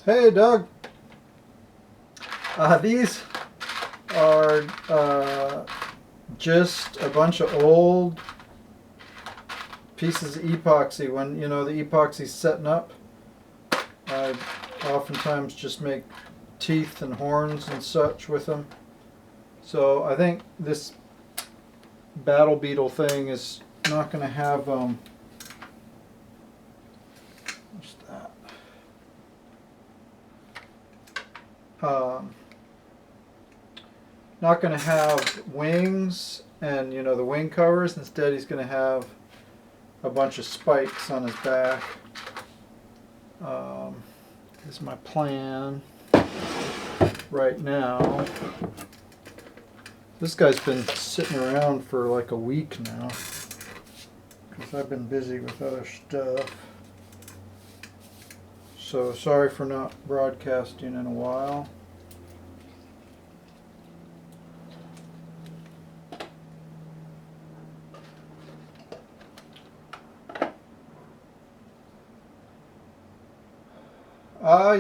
Hey, Doug. These are just a bunch of old pieces of epoxy. When, you know, the epoxy's setting up, I oftentimes just make teeth and horns and such with them. So I think this Battle Beetle thing is not going to have what's that? Not going to have wings and, you know, the wing covers. Instead, he's going to have a bunch of spikes on his back. is my plan right now. This guy's been sitting around for like a week now because I've been busy with other stuff. So sorry for not broadcasting in a while.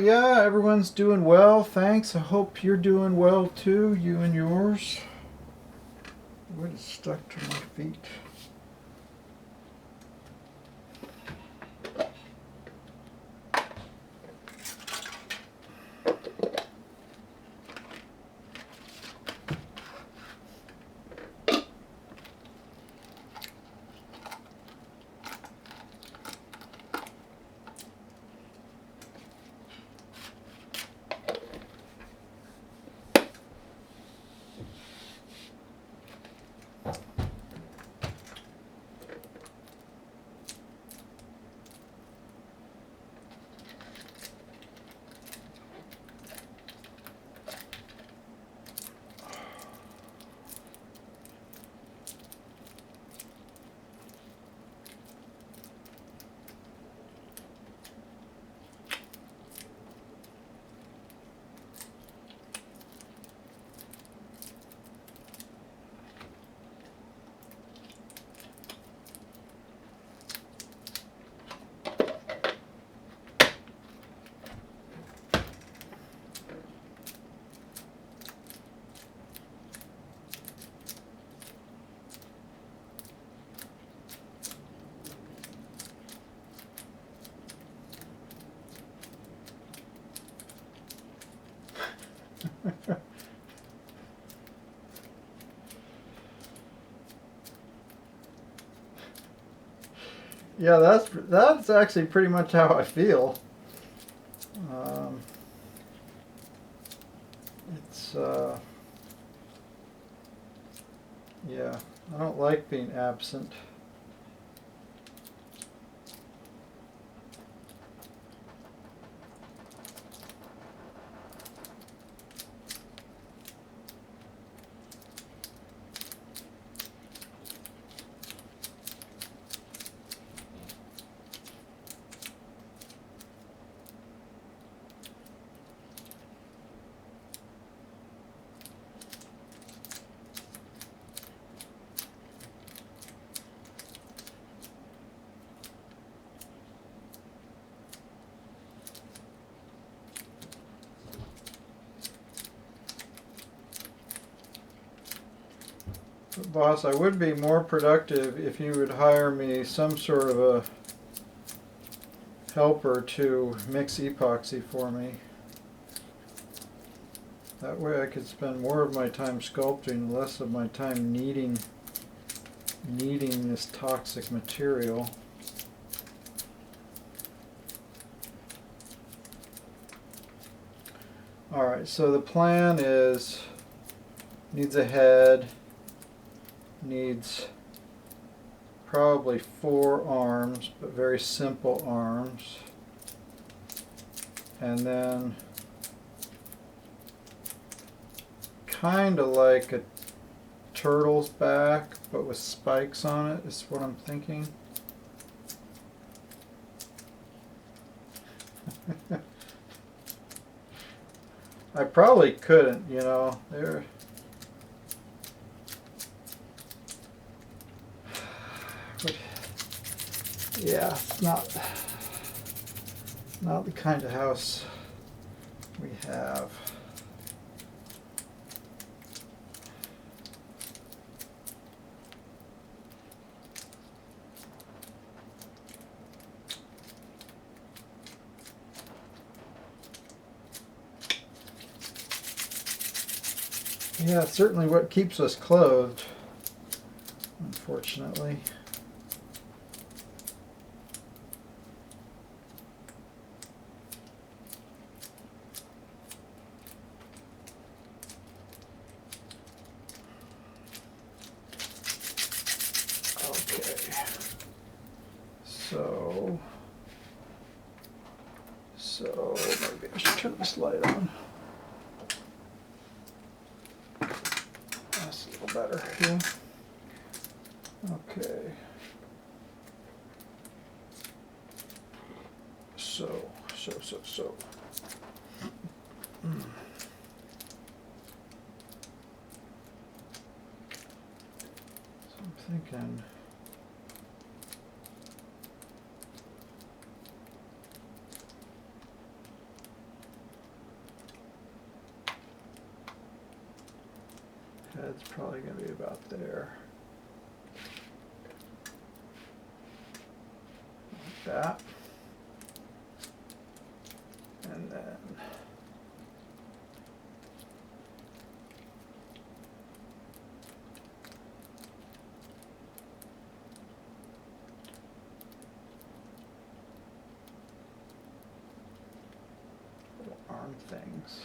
Yeah, everyone's doing well, thanks. I hope you're doing well too, you and yours. What is stuck to my feet? Yeah, that's actually pretty much how I feel. It's yeah, I don't like being absent. But boss, I would be more productive if you would hire me some sort of a helper to mix epoxy for me. That way I could spend more of my time sculpting, less of my time kneading this toxic material. Alright, so the plan is, needs a head, needs probably 4 arms, but very simple arms. And then kind of like a turtle's back, but with spikes on it, is what I'm thinking. I probably couldn't, you know, yeah, it's not the kind of house we have. Yeah, it's certainly what keeps us clothed, unfortunately. Okay, so So maybe I should turn this light on. That's a little better here. Okay. So. So I'm thinking. Head's probably going to be about there. Like that. And then little arm things.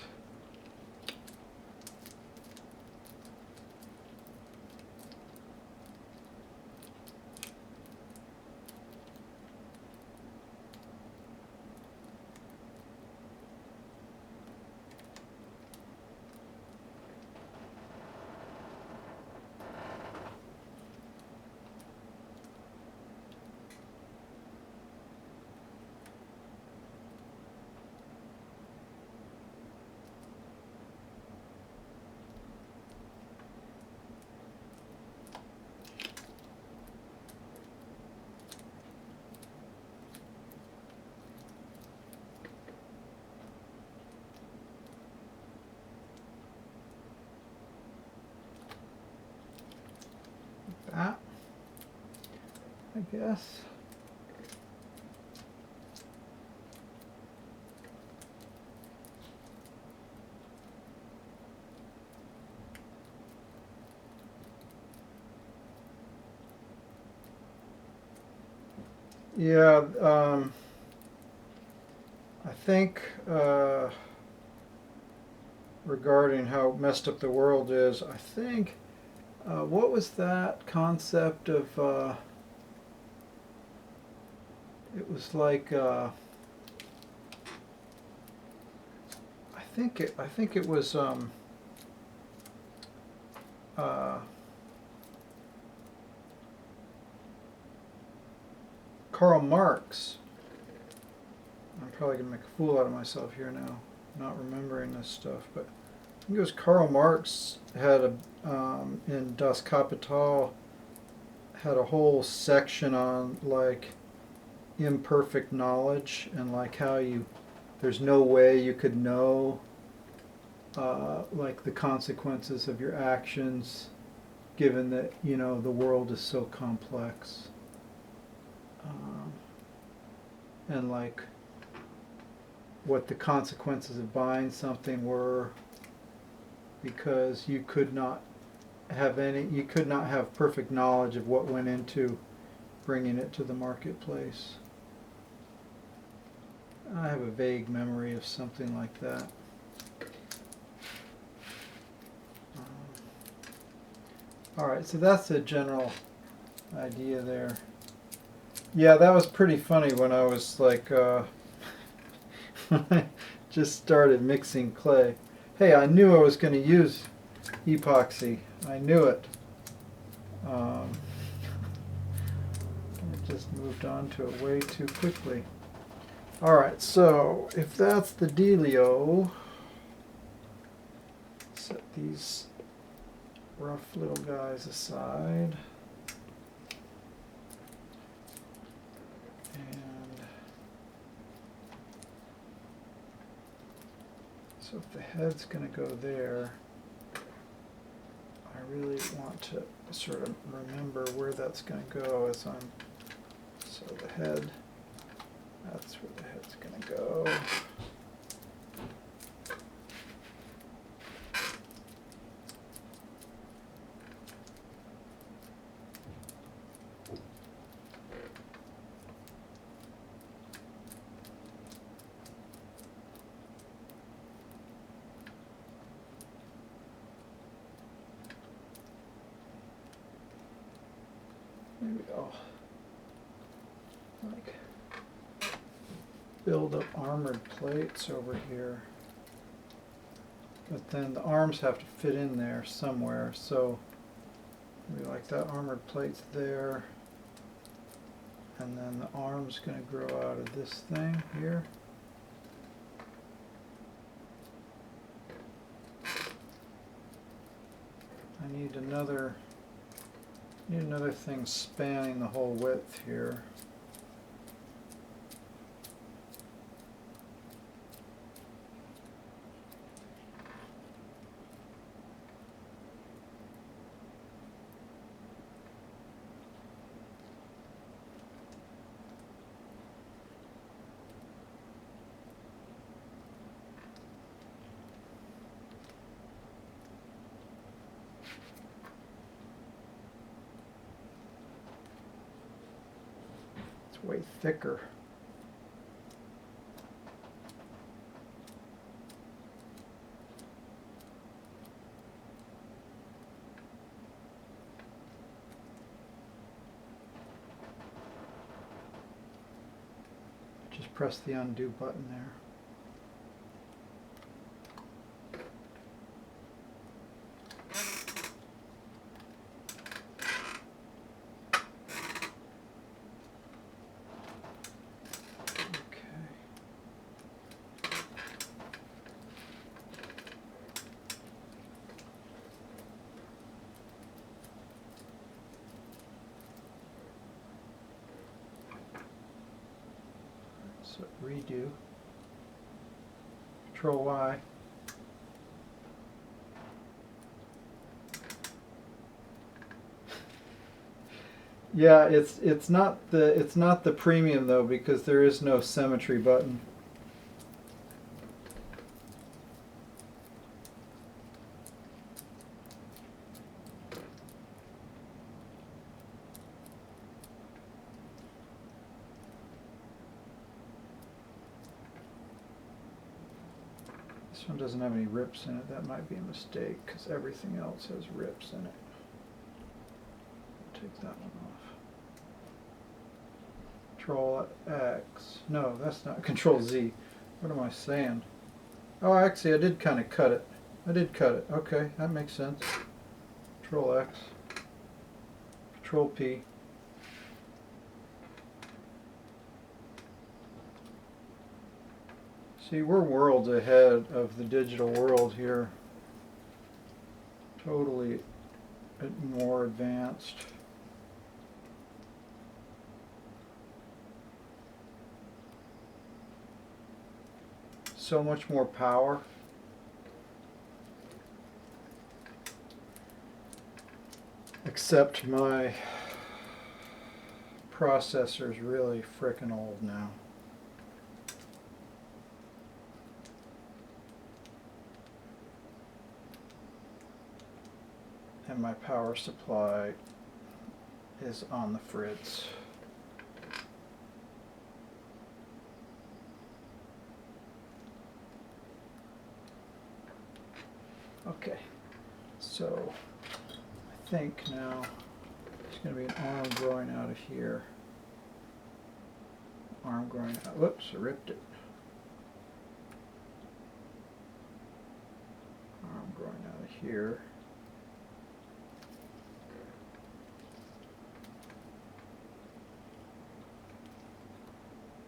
That, I guess. Yeah, I think regarding how messed up the world is, I think what was that concept of? It was like I think it was Karl Marx. I'm probably gonna make a fool out of myself here now, not remembering this stuff, but I think it was Karl Marx had a in Das Kapital had a whole section on like imperfect knowledge and like how there's no way you could know like the consequences of your actions given that the world is so complex, and like what the consequences of buying something were, because you could not have perfect knowledge of what went into bringing it to the marketplace. I have a vague memory of something like that. All right, so that's the general idea there. Yeah, that was pretty funny when I was like, when I just started mixing clay. Hey, I knew I was going to use epoxy. I knew it. I just moved on to it way too quickly. All right, so if that's the dealio, set these rough little guys aside. And so if the head's going to go there, I really want to sort of remember where that's going to go as I'm, so the head, that's where the head's going to go. Maybe I'll like build up armored plates over here. But then the arms have to fit in there somewhere, so maybe like that armored plate's there. And then the arm's going to grow out of this thing here. I need another thing spanning the whole width here. Way thicker. Just press the undo button there. So redo, Control Y. Yeah, it's not the premium though, because there is no symmetry button. This one doesn't have any rips in it. That might be a mistake because everything else has rips in it. Take that one off. Control X. No, that's not Control Z. What am I saying? Oh, actually, I did kind of cut it. I did cut it. Okay, that makes sense. Control X. Control P. See, we're worlds ahead of the digital world here. Totally more advanced. So much more power. Except my processor's really frickin' old now. And my power supply is on the fritz. Okay, so I think now there's going to be an arm growing out of here. Arm growing out. Whoops, I ripped it. Arm growing out of here.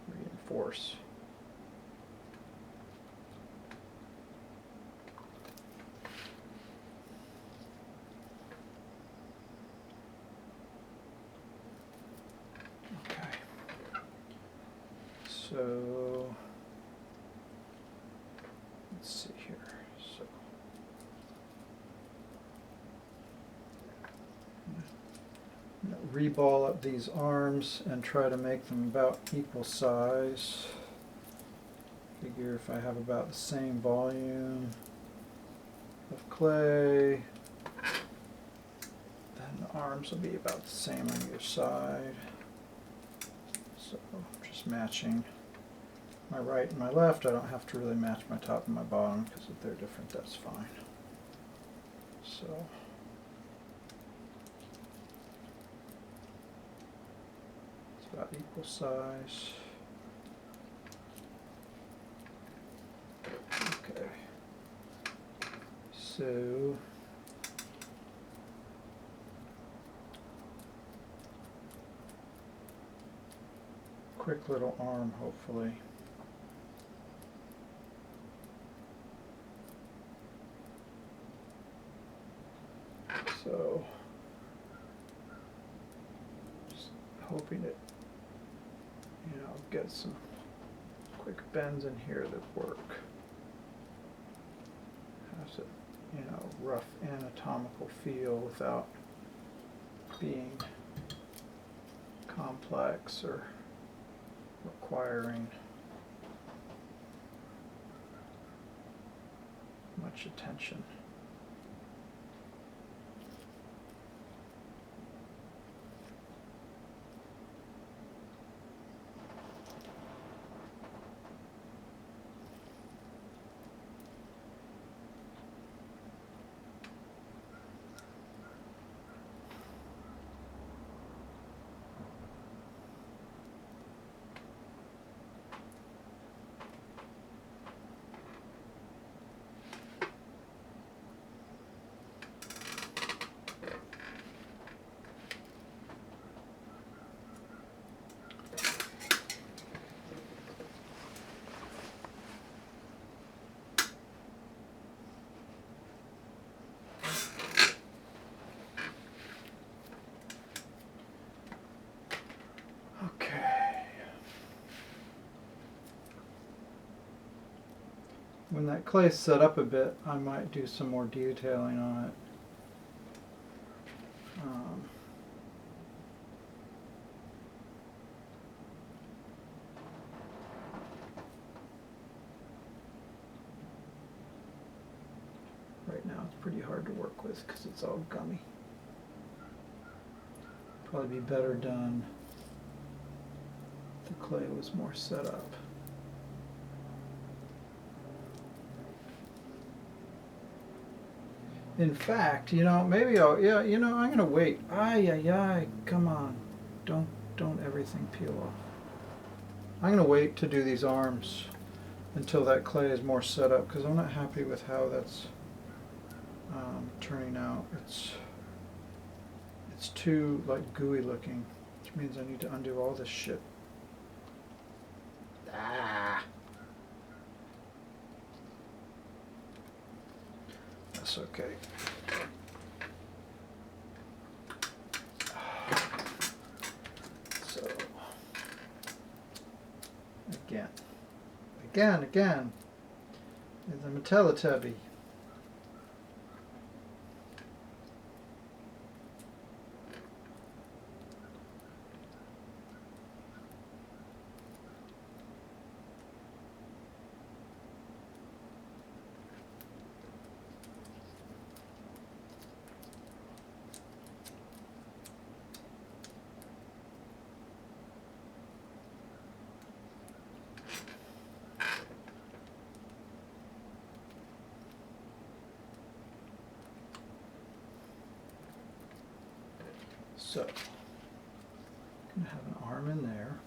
Reinforce. So let's see here. So I'm going to reball up these arms and try to make them about equal size. Figure if I have about the same volume of clay, then the arms will be about the same on either side. So just matching my right and my left. I don't have to really match my top and my bottom because if they're different, that's fine. So it's about equal size. So quick little arm, hopefully. So just hoping it, you know, get some quick bends in here that work. Has a, you know, rough anatomical feel without being complex or requiring much attention. When that clay's set up a bit, I might do some more detailing on it. Right now it's pretty hard to work with because it's all gummy. Probably be better done if the clay was more set up. In fact, you know, maybe I'll, yeah, you know, I'm gonna wait. Ay, come on. Don't everything peel off. I'm gonna wait to do these arms until that clay is more set up because I'm not happy with how that's turning out. It's too like gooey looking, which means I need to undo all this shit. That's okay. So, again, the Teletubby. So, I'm going to have an arm in there.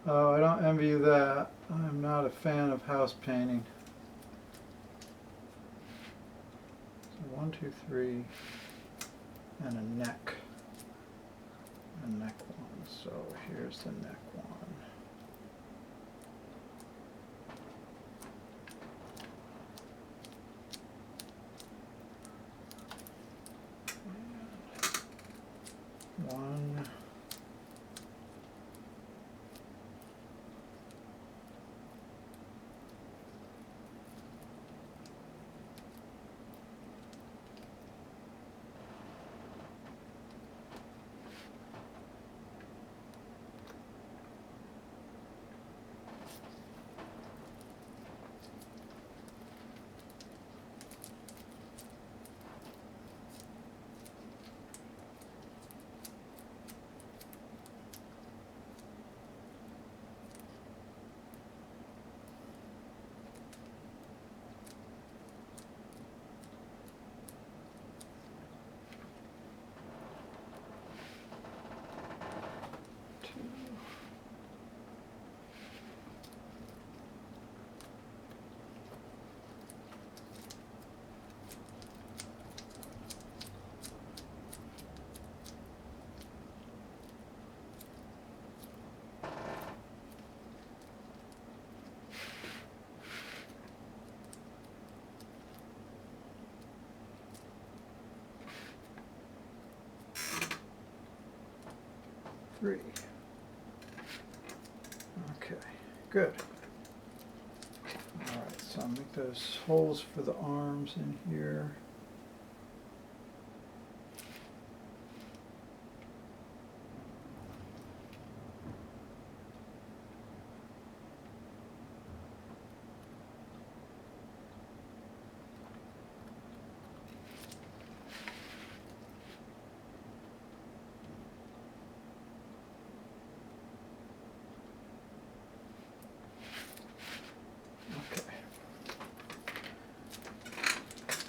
Oh, I don't envy you that. I'm not a fan of house painting. So 1, 2, 3, and a neck. A neck one. So here's the neck one. One. 3. Okay, good. Alright, so I'll make those holes for the arms in here.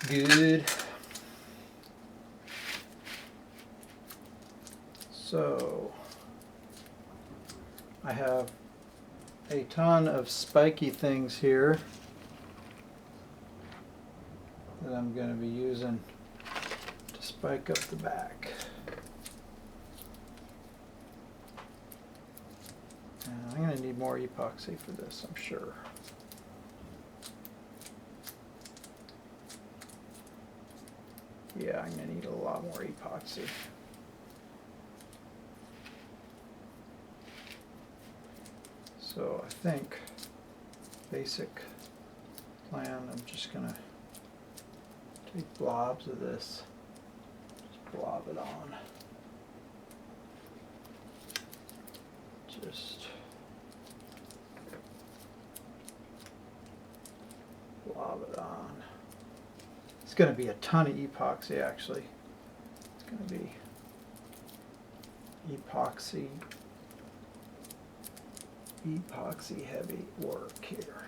Good. So I have a ton of spiky things here that I'm going to be using to spike up the back. And I'm going to need more epoxy for this, I'm sure. Yeah, I'm going to need a lot more epoxy. So I think basic plan, I'm just going to take blobs of this, just blob it on. Just blob it on. It's going to be a ton of epoxy actually. It's going to be epoxy heavy work here.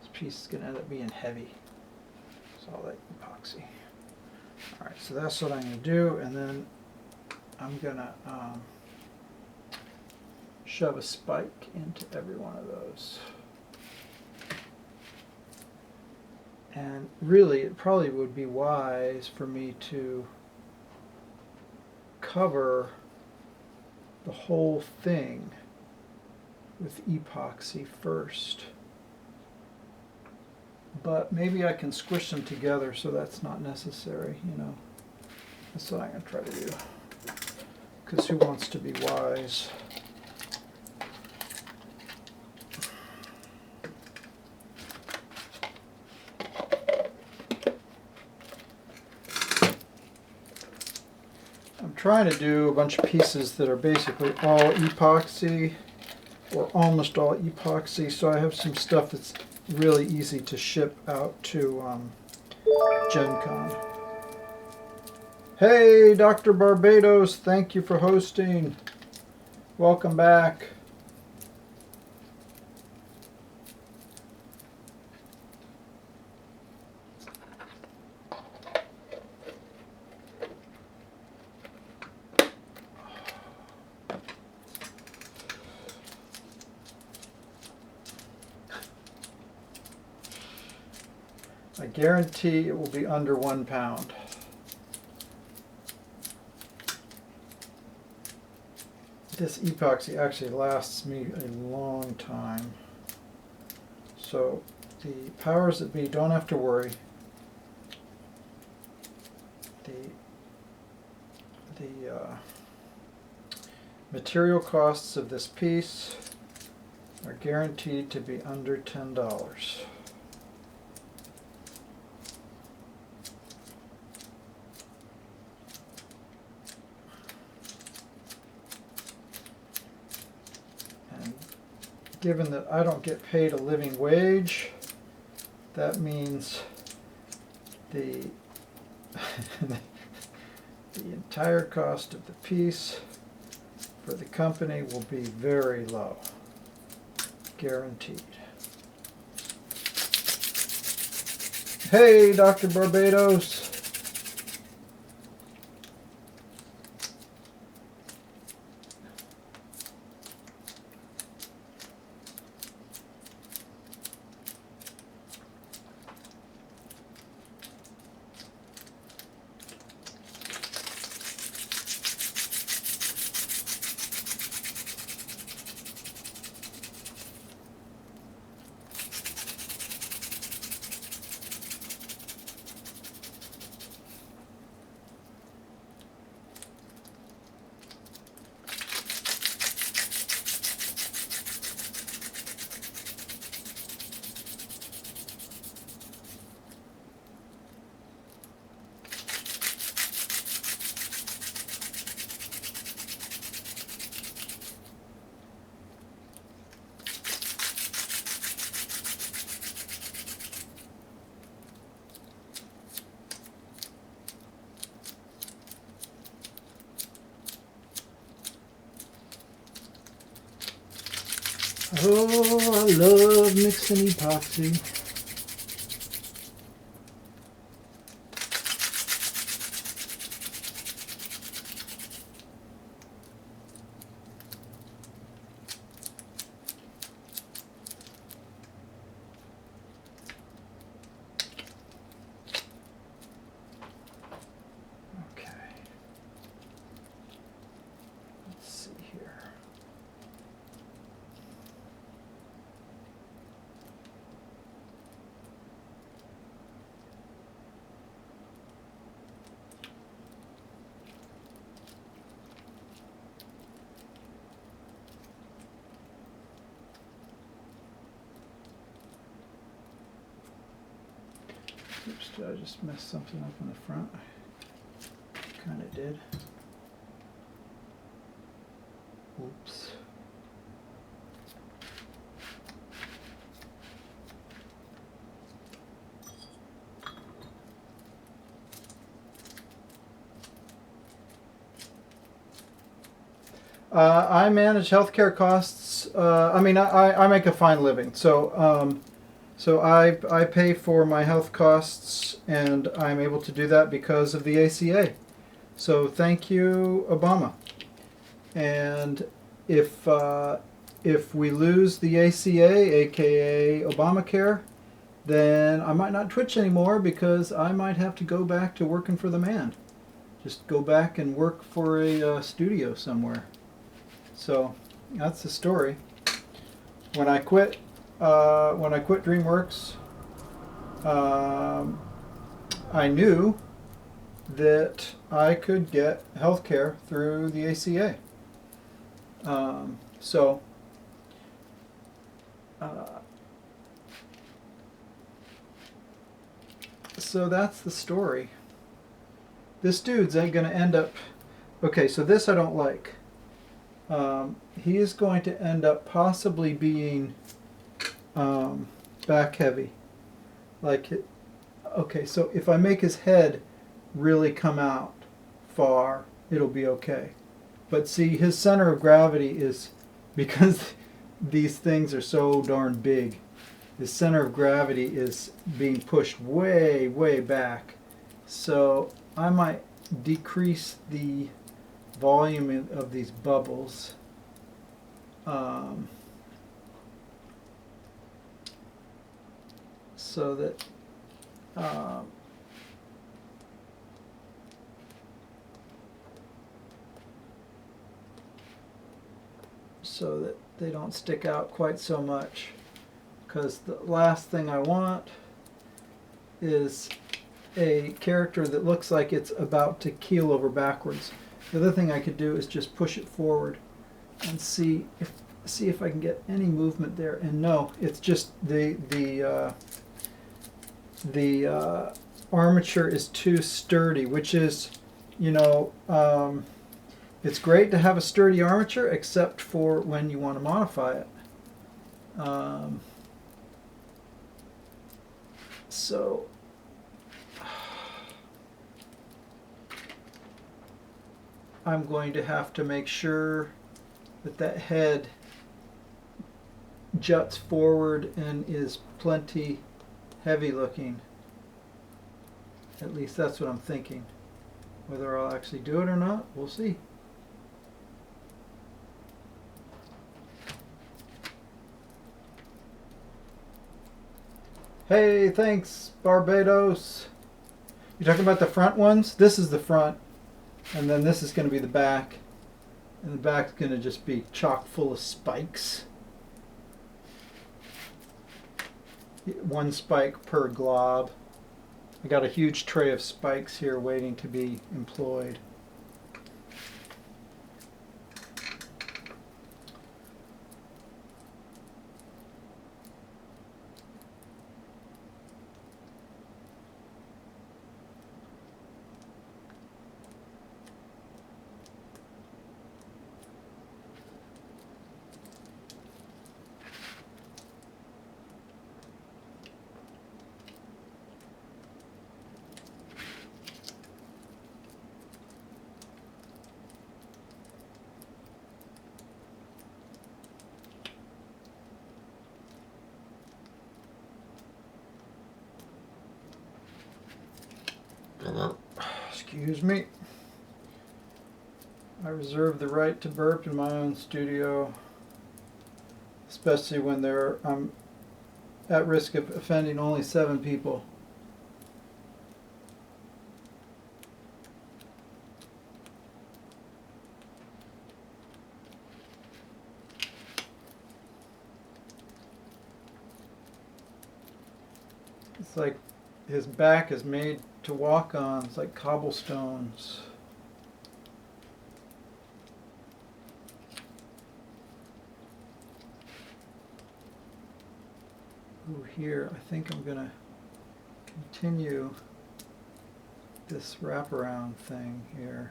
This piece is going to end up being heavy. It's all that epoxy. Alright, so that's what I'm going to do, and then I'm going to shove a spike into every one of those. And really, it probably would be wise for me to cover the whole thing with epoxy first. But maybe I can squish them together so that's not necessary, you know. That's what I'm going to try to do. Because who wants to be wise? Trying to do a bunch of pieces that are basically all epoxy or almost all epoxy, so I have some stuff that's really easy to ship out to Gen Con. Hey Dr. Barbados, thank you for hosting. Welcome back. guarantee it will be under 1 pound. This epoxy actually lasts me a long time. So the powers that be don't have to worry. The material costs of this piece are guaranteed to be under $10. And given that I don't get paid a living wage, that means the the entire cost of the piece for the company will be very low, guaranteed. Hey, Dr. Barbados. Oh, I love mixing epoxy. Okay. Let's see here. Oops, did I just mess something up in the front? Kind of did. Oops. I manage healthcare costs. I mean, I make a fine living, so so I pay for my health costs, and I'm able to do that because of the ACA. So thank you, Obama. And if we lose the ACA, aka Obamacare, then I might not Twitch anymore because I might have to go back to working for the man. Just go back and work for a studio somewhere. So that's the story. When I quit DreamWorks, I knew that I could get health care through the ACA. So that's the story. This dude's going to end up... Okay, so this I don't like. He is going to end up possibly being back heavy. Okay, so if I make his head really come out far, it'll be okay. But see, his center of gravity is, because these things are so darn big, his center of gravity is being pushed way, way back. So I might decrease the volume of these bubbles. So that so that they don't stick out quite so much. Because the last thing I want is a character that looks like it's about to keel over backwards. The other thing I could do is just push it forward and see if I can get any movement there. And no, it's just the armature is too sturdy, which is, you know, it's great to have a sturdy armature, except for when you want to modify it. So I'm going to have to make sure that that head juts forward and is plenty heavy looking. At least that's what I'm thinking. Whether I'll actually do it or not, we'll see. Hey, thanks, Barbados. You're talking about the front ones? This is the front, and then this is going to be the back. And the back's going to just be chock full of spikes. One spike per glob. I got a huge tray of spikes here waiting to be employed. Excuse me. I reserve the right to burp in my own studio, especially when I'm at risk of offending only 7 people. It's like his back is made to walk on. It's like cobblestones. Ooh, here, I think I'm going to continue this wraparound thing here.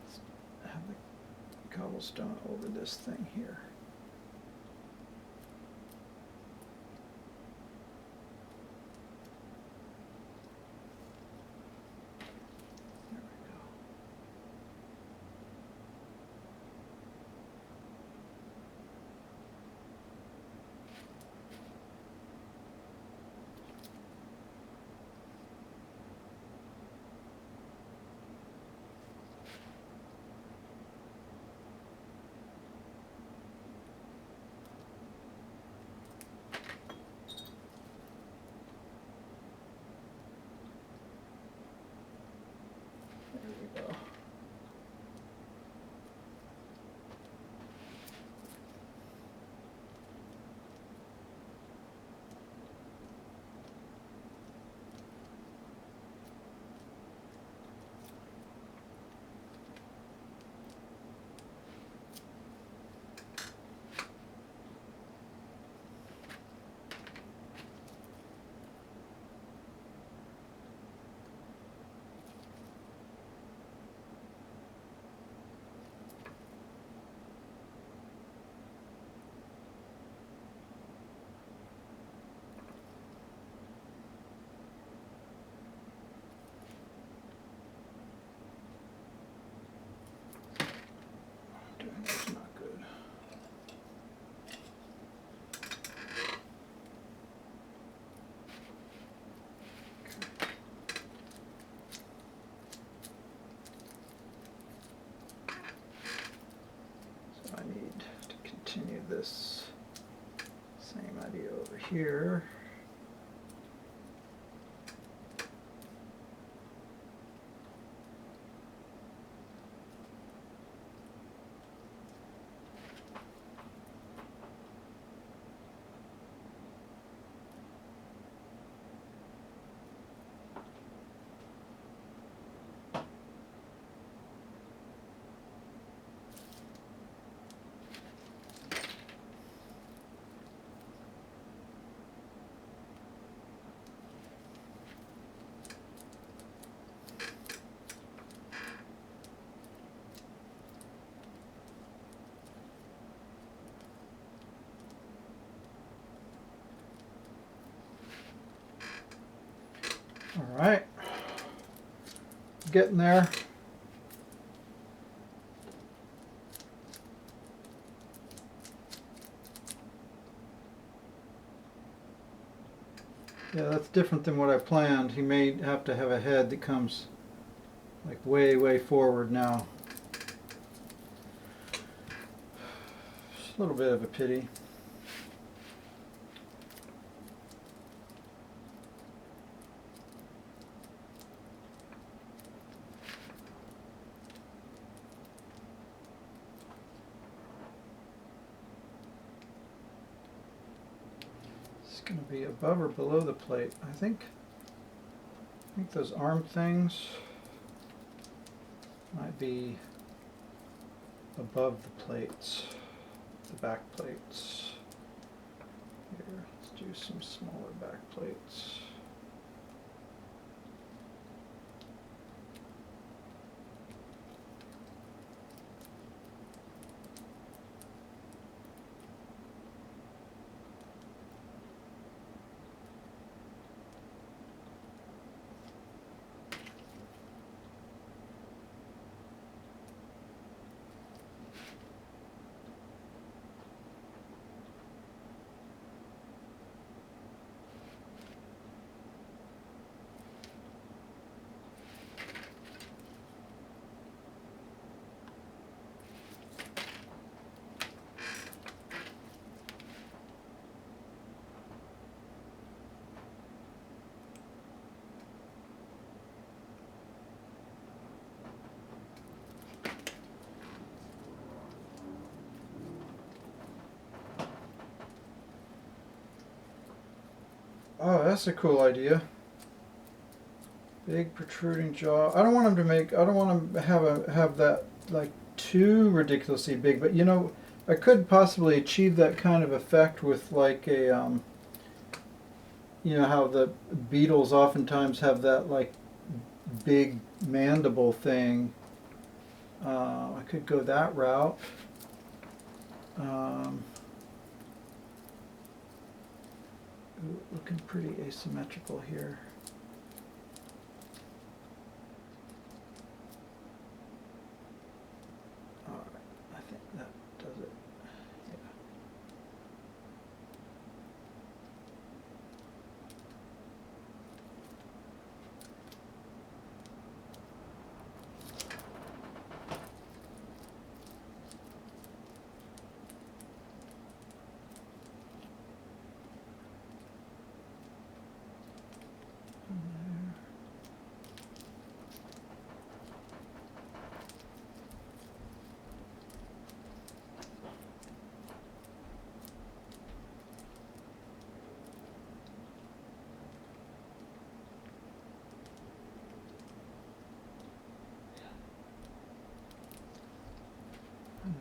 Let's have the cobblestone over this thing here. That's not good. So I need to continue this same idea over here. right, getting there. Yeah, that's different than what I planned. He may have to have a head that comes like way forward now. Just a little bit of a pity. Going to be above or below the plate. I think those arm things might be above the plates, the back plates. Here, let's do some smaller back plates. Oh, that's a cool idea. Big protruding jaw. I don't want him to make. I don't want him to have that like too ridiculously big. But you know, I could possibly achieve that kind of effect with like a you know how the beetles oftentimes have that like big mandible thing. I could go that route. Looking pretty asymmetrical here. All right, I think that does it.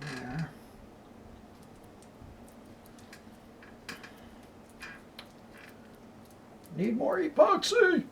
There. Need more epoxy.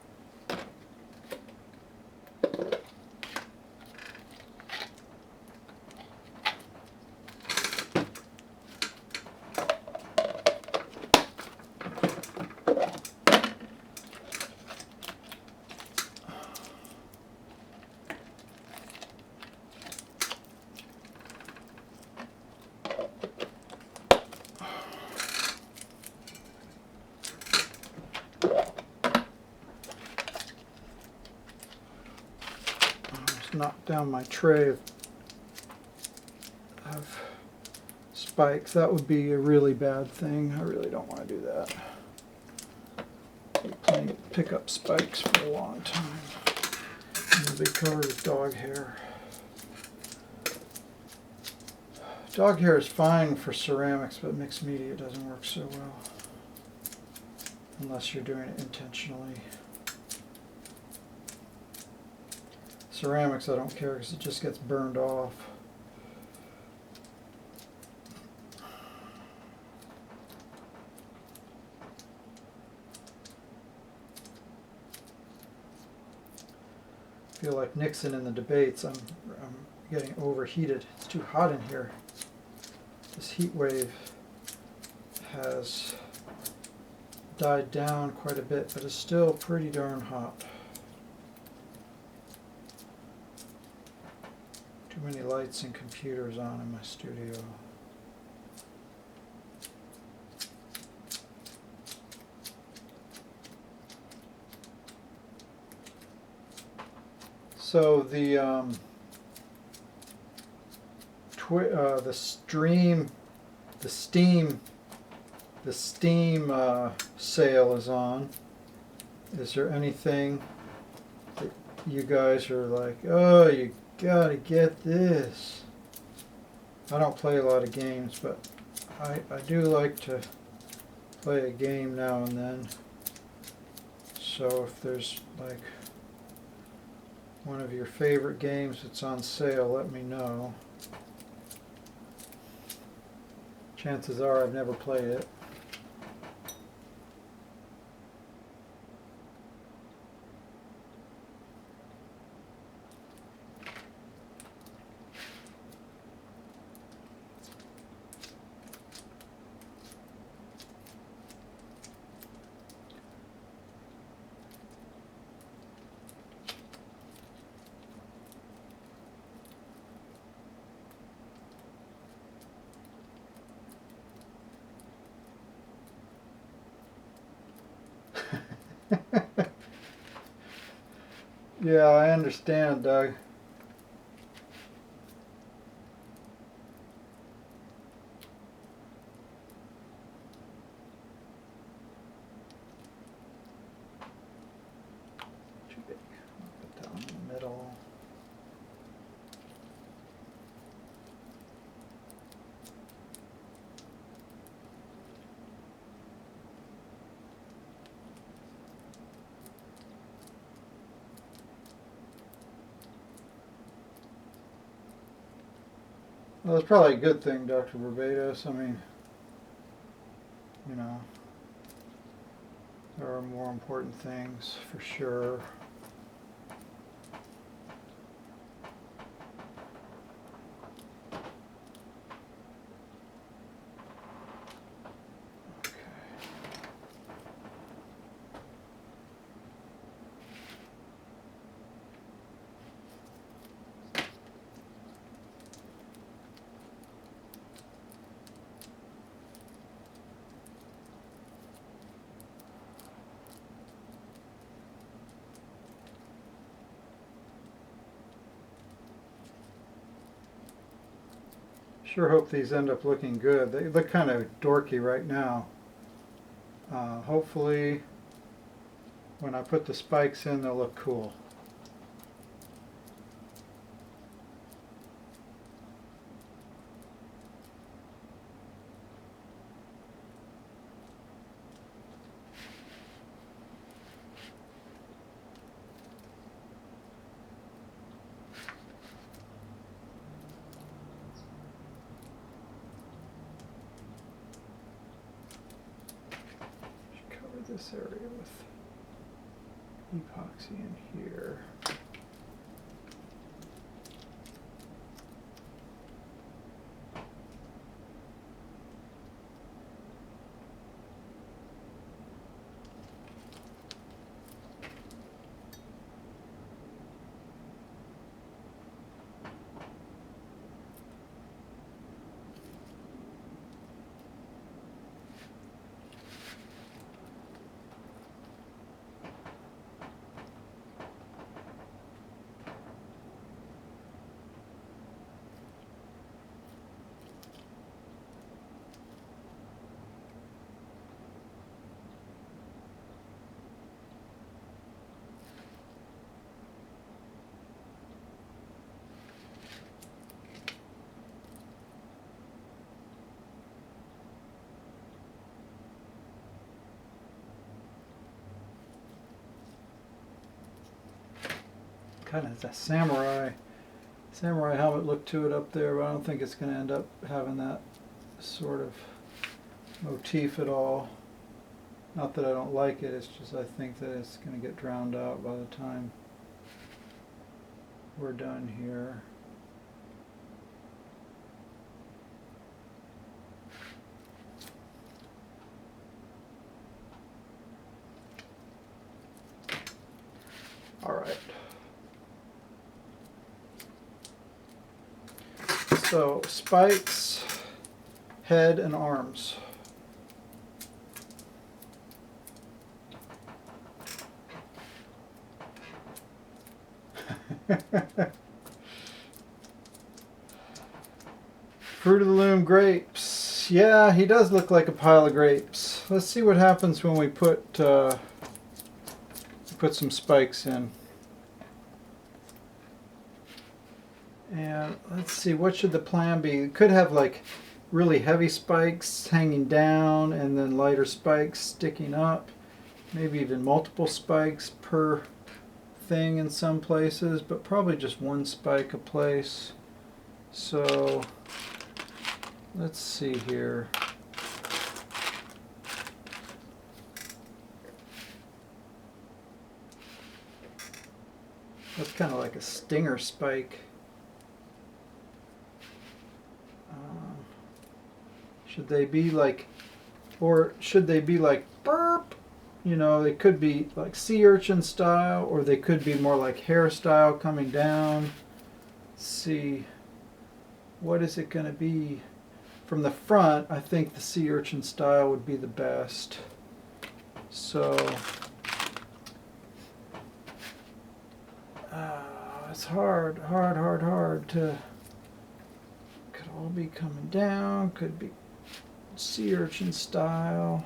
Knock down my tray of spikes. That would be a really bad thing. I really don't want to do that. Pick up spikes for a long time. And they'll be covered with dog hair. Dog hair is fine for ceramics, but mixed media doesn't work so well. Unless you're doing it intentionally. Ceramics I don't care because it just gets burned off. I feel like Nixon in the debates. I'm getting overheated. It's too hot in here. This heat wave has died down quite a bit, but it's still pretty darn hot. many lights and computers on in my studio. So the Steam sale is on. Is there anything that you guys are like, oh, you gotta get this? I don't play a lot of games, but I do like to play a game now and then. So if there's like one of your favorite games that's on sale, let me know. Chances are I've never played it. Yeah, I understand, Doug. Too big. I'll put that one in the middle. Well, it's probably a good thing, Dr. Barbados. I mean, you know, there are more important things for sure. Sure hope these end up looking good. They look kind of dorky right now. Hopefully when I put the spikes in, they'll look cool. This area with epoxy in here. Kind of a samurai helmet look to it up there, but I don't think it's going to end up having that sort of motif at all. Not that I don't like it, it's just I think that it's going to get drowned out by the time we're done here. All right. So spikes, head, and arms. Fruit of the Loom grapes. Yeah, he does look like a pile of grapes. Let's see what happens when we put some spikes in. And let's see, what should the plan be? It could have like really heavy spikes hanging down and then lighter spikes sticking up. Maybe even multiple spikes per thing in some places, but probably just one spike a place. So let's see here. That's kind of like a stinger spike. Should they be like, or should they be like burp? You know, they could be like sea urchin style, or they could be more like hair style coming down. Let's see, what is it going to be? From the front, I think the sea urchin style would be the best. So, it's hard to, could all be coming down, could be sea urchin style.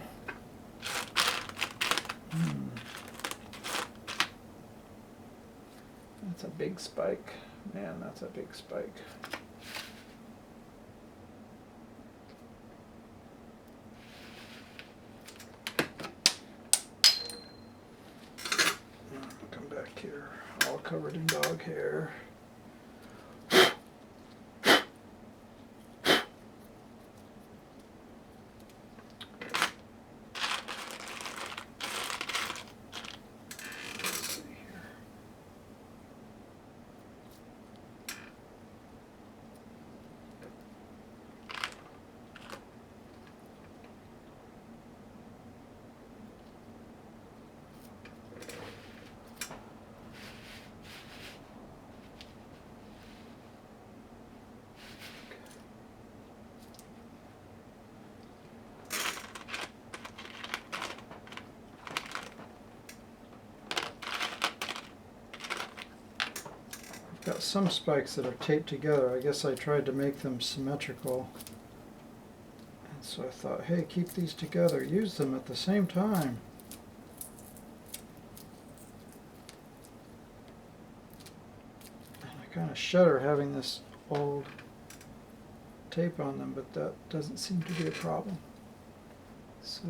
That's a big spike. Man, that's a big spike. Come back here, all covered in dog hair. Got some spikes that are taped together. I guess I tried to make them symmetrical. And so I thought, hey, keep these together. Use them at the same time. And I kind of shudder having this old tape on them, but that doesn't seem to be a problem. So...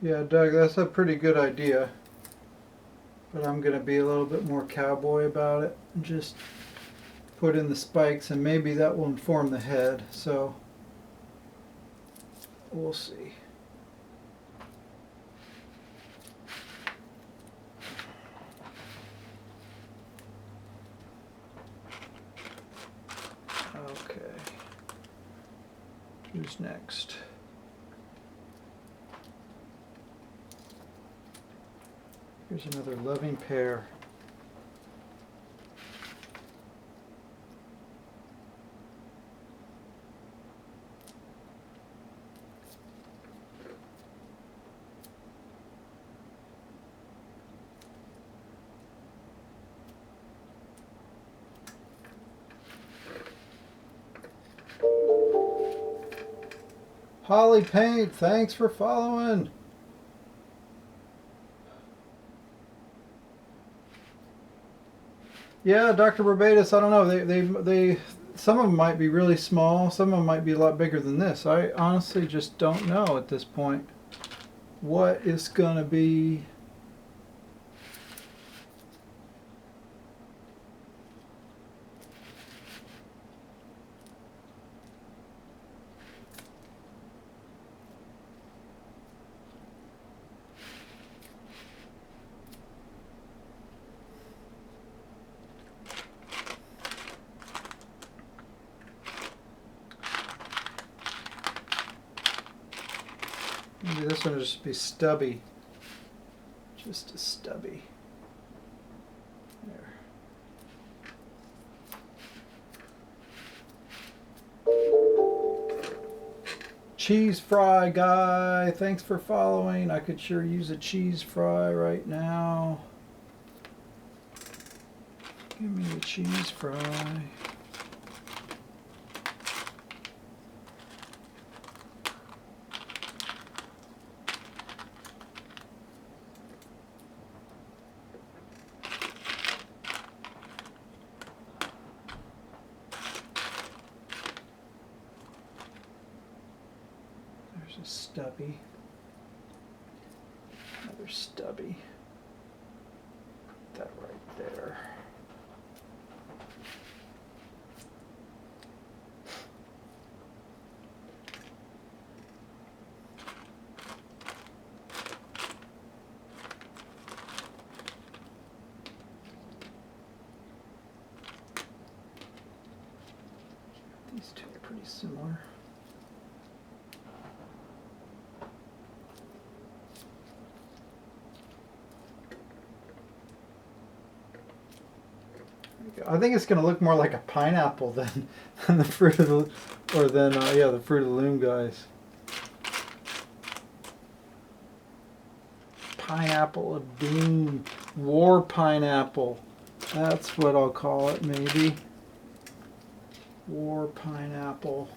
yeah, Doug, that's a pretty good idea. But I'm going to be a little bit more cowboy about it and just put in the spikes, and maybe that will inform the head. So we'll see. Okay. Who's next? Here's another loving pair. Holly Paint, thanks for following. Yeah, Dr. Barbados, I don't know. some of them might be really small, some of them might be a lot bigger than this. I honestly just don't know at this point what is going to be. Maybe this one will just be stubby. Just a stubby. There. Cheese fry guy, thanks for following. I could sure use a cheese fry right now. Give me a cheese fry. There's a stubby. Another stubby. Put that right there. These two are pretty similar. I think it's going to look more like a pineapple than the Fruit of the, or than yeah, the Fruit of the Loom guys. Pineapple of Doom, War Pineapple. That's what I'll call it, maybe. War Pineapple.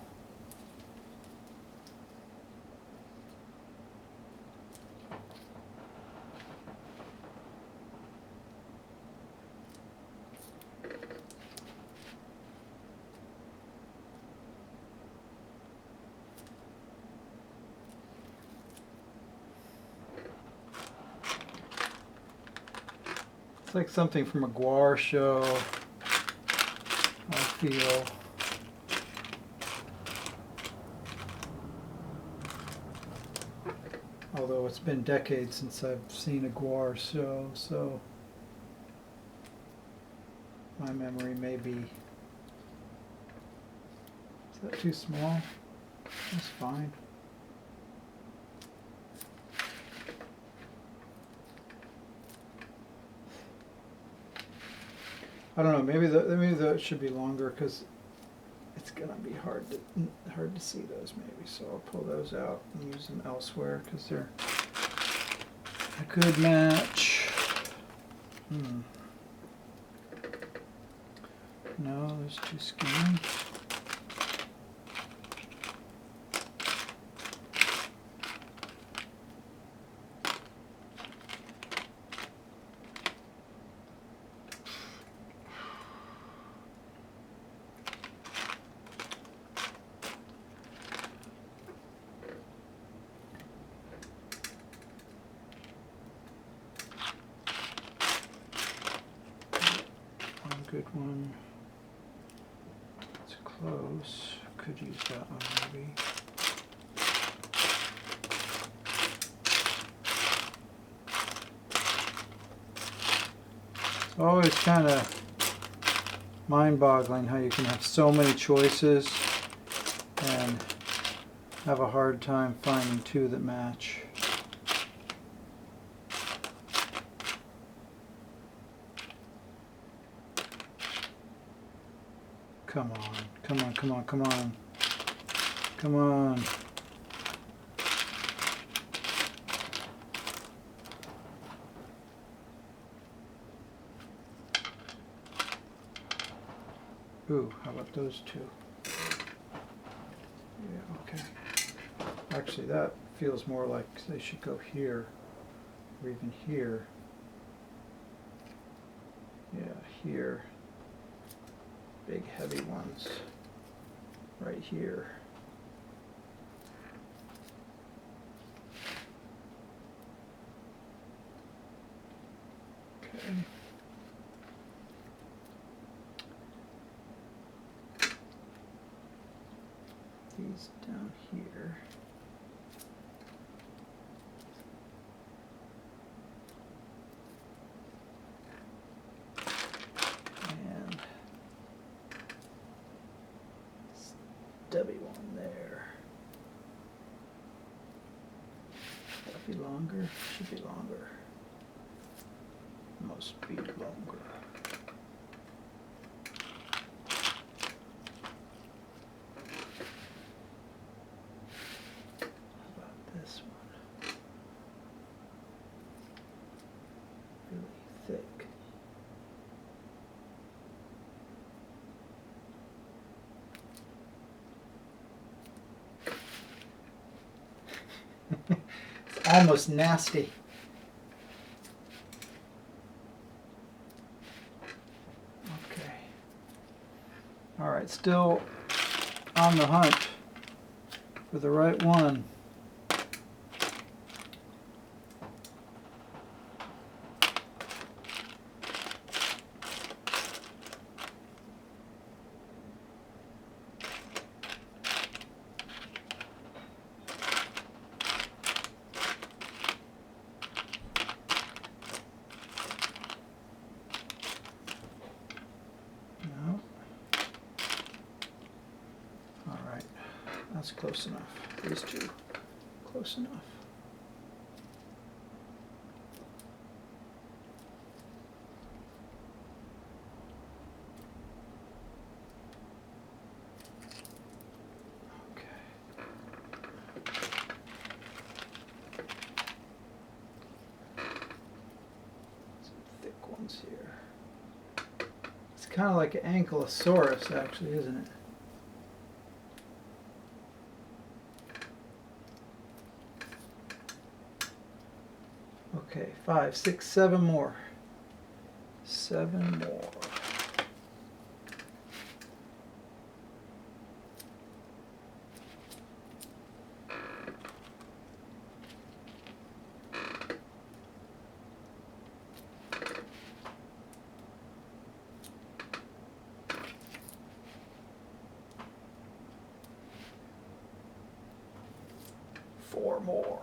Like something from a Guar show, I feel. Although it's been decades since I've seen a Guar show, so my memory may be. Is that too small? That's fine. I don't know. Maybe that should be longer because it's gonna be hard to see those. Maybe so. I'll pull those out and use them elsewhere because they're a good match. No, there's too skinny. Good one. It's close. Could use that one maybe. It's always kind of mind-boggling how you can have so many choices and have a hard time finding two that match. Come on, come on, come on, come on. Come on. Ooh, how about those two? Yeah, okay. Actually, that feels more like they should go here, or even here. Yeah, here. big heavy ones right here. Okay. These down here. And stubby one there. That'll be longer, should be longer. Must be longer. How about this one? Really thick. It's almost nasty. Okay. All right, still on the hunt for the right one. No. All right, that's close enough. These two, close enough. Here. It's kind of like an ankylosaurus, actually, isn't it? Okay, 5, 6, 7 more. 7 more. Four more.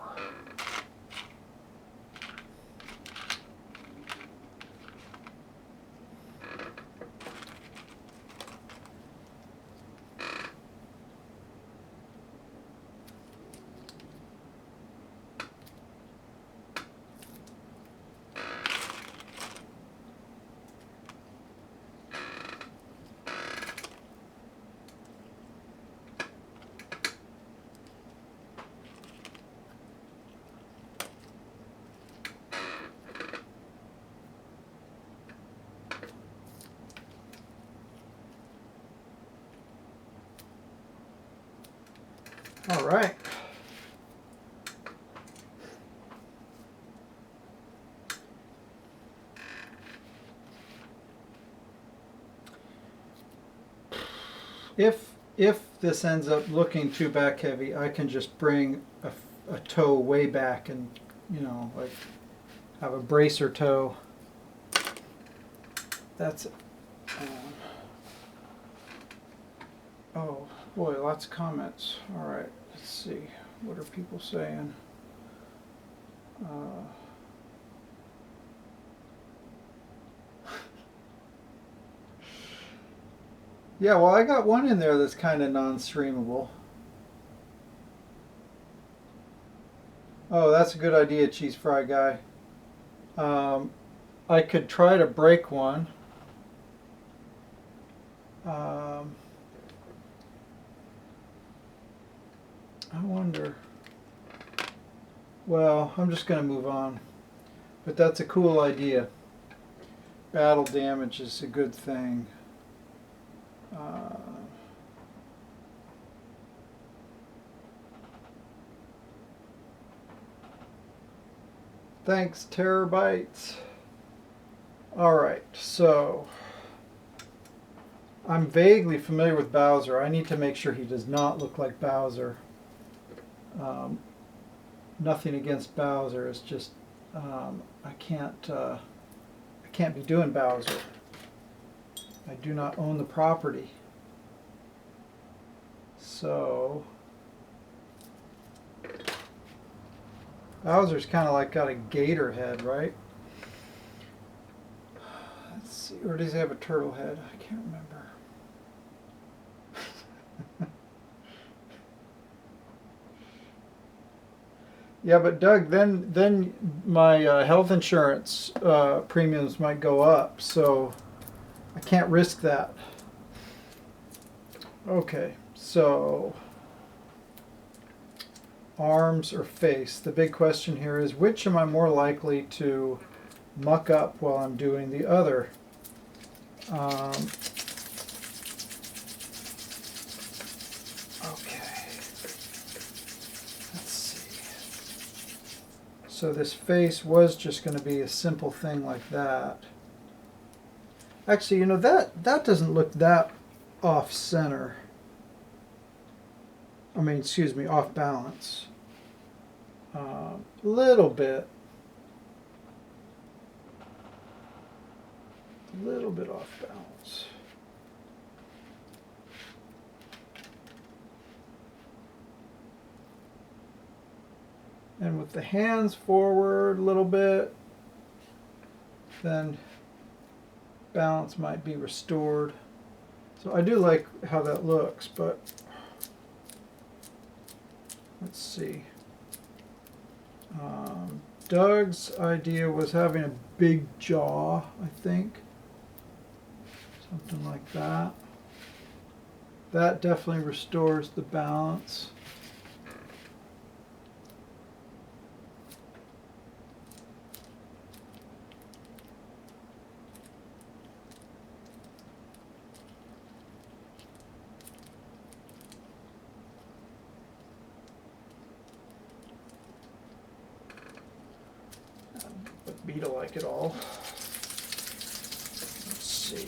All right. If this ends up looking too back heavy, I can just bring a toe way back and, you know, like have a bracer toe. That's it. Oh boy, lots of comments. All right, let's see. What are people saying? Yeah, well, I got one in there that's kind of non-streamable. Oh, that's a good idea, cheese fry guy. I could try to break one. I wonder. Well, I'm just going to move on. But that's a cool idea. Battle damage is a good thing. Thanks, Terabytes. All right, so I'm vaguely familiar with Bowser. I need to make sure he does not look like Bowser. Nothing against Bowser. It's just I can't be doing Bowser. I do not own the property. So Bowser's kind of like got a gator head, right? Let's see, or does he have a turtle head? I can't remember. Yeah, but Doug, then my health insurance premiums might go up, so I can't risk that. Okay, so arms or face. The big question here is, which am I more likely to muck up while I'm doing the other? Okay, let's see. So this face was just going to be a simple thing like that. Actually, you know, that doesn't look that off center. I mean, excuse me, off balance. A little bit. A little bit off balance. And with the hands forward a little bit, then balance might be restored. So I do like how that looks, but let's see. Doug's idea was having a big jaw, I think. Something like that. That definitely restores the balance. But Beetle like it all. Let's see.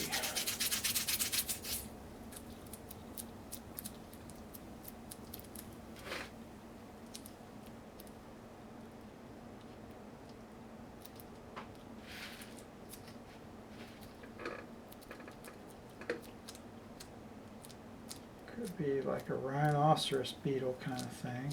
Could be like a rhinoceros beetle kind of thing.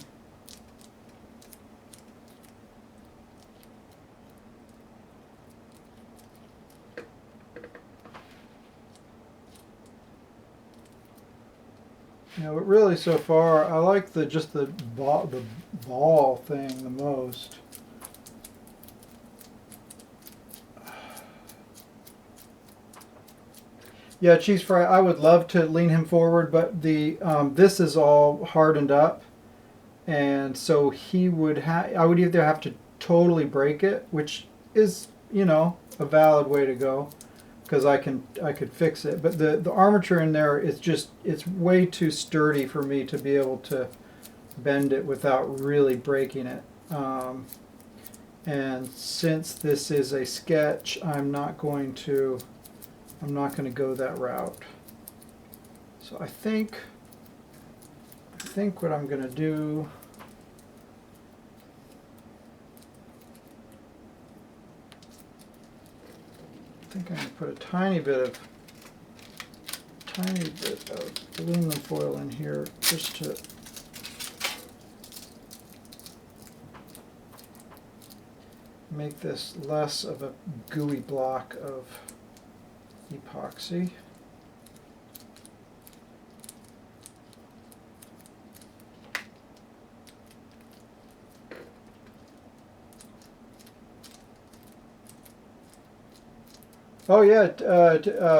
You know, but really so far I like just the ball thing the most. Yeah, cheese fry. I would love to lean him forward, but the this is all hardened up, and so he would have. I would either have to totally break it, which is, you know, a valid way to go, because I could fix it. But the armature in there is just, it's way too sturdy for me to be able to bend it without really breaking it. And since this is a sketch, I'm not going to go that route. So I think what I'm going to do, I think I'm going to put a tiny bit of aluminum foil in here just to make this less of a gooey block of epoxy. Oh yeah,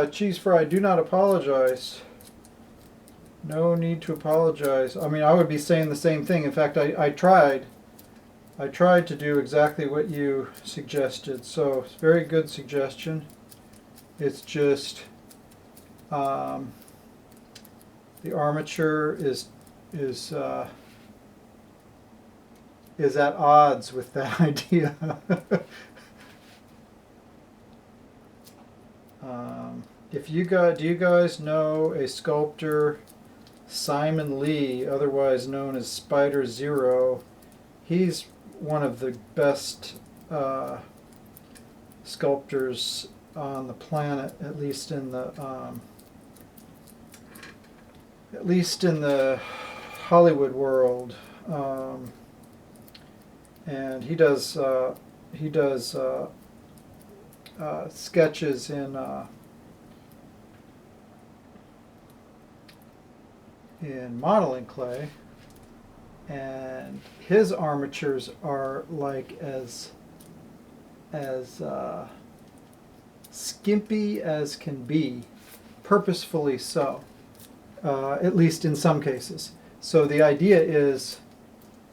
cheese fry, do not apologize. No need to apologize. I mean, I would be saying the same thing. In fact, I tried to do exactly what you suggested. So it's a very good suggestion. It's just the armature is at odds with that idea. If you guys, do you guys know a sculptor, Simon Lee, otherwise known as Spider Zero? He's one of the best sculptors on the planet, at least in the Hollywood world, and he does sketches in modeling clay, and his armatures are like as skimpy as can be, purposefully so, at least in some cases. So the idea is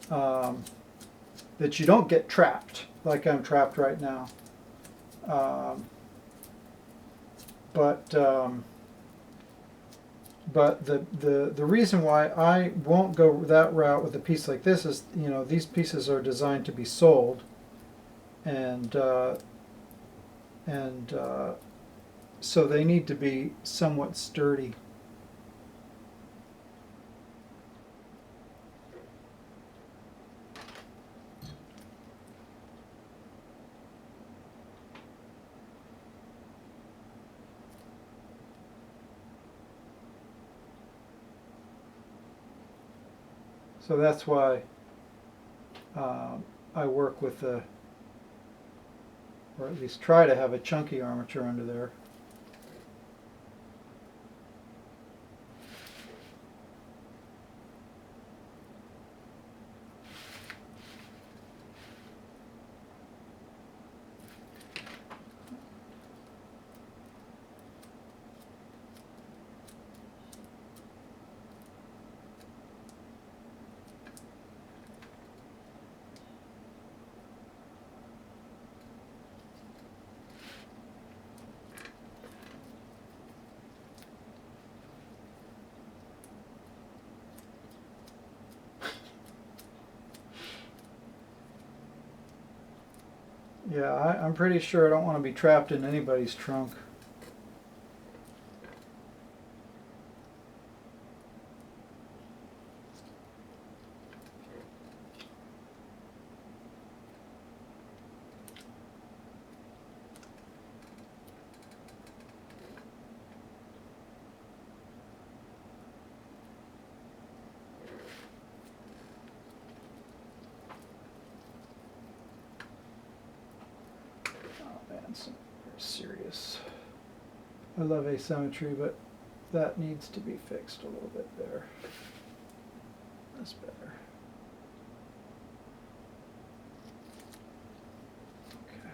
that you don't get trapped, like I'm trapped right now. But the reason why I won't go that route with a piece like this is, you know, these pieces are designed to be sold, and so they need to be somewhat sturdy. So that's why I work with or at least try to have a chunky armature under there. Yeah, I'm pretty sure I don't want to be trapped in anybody's trunk. Some serious. I love asymmetry, but that needs to be fixed a little bit there. That's better. Okay.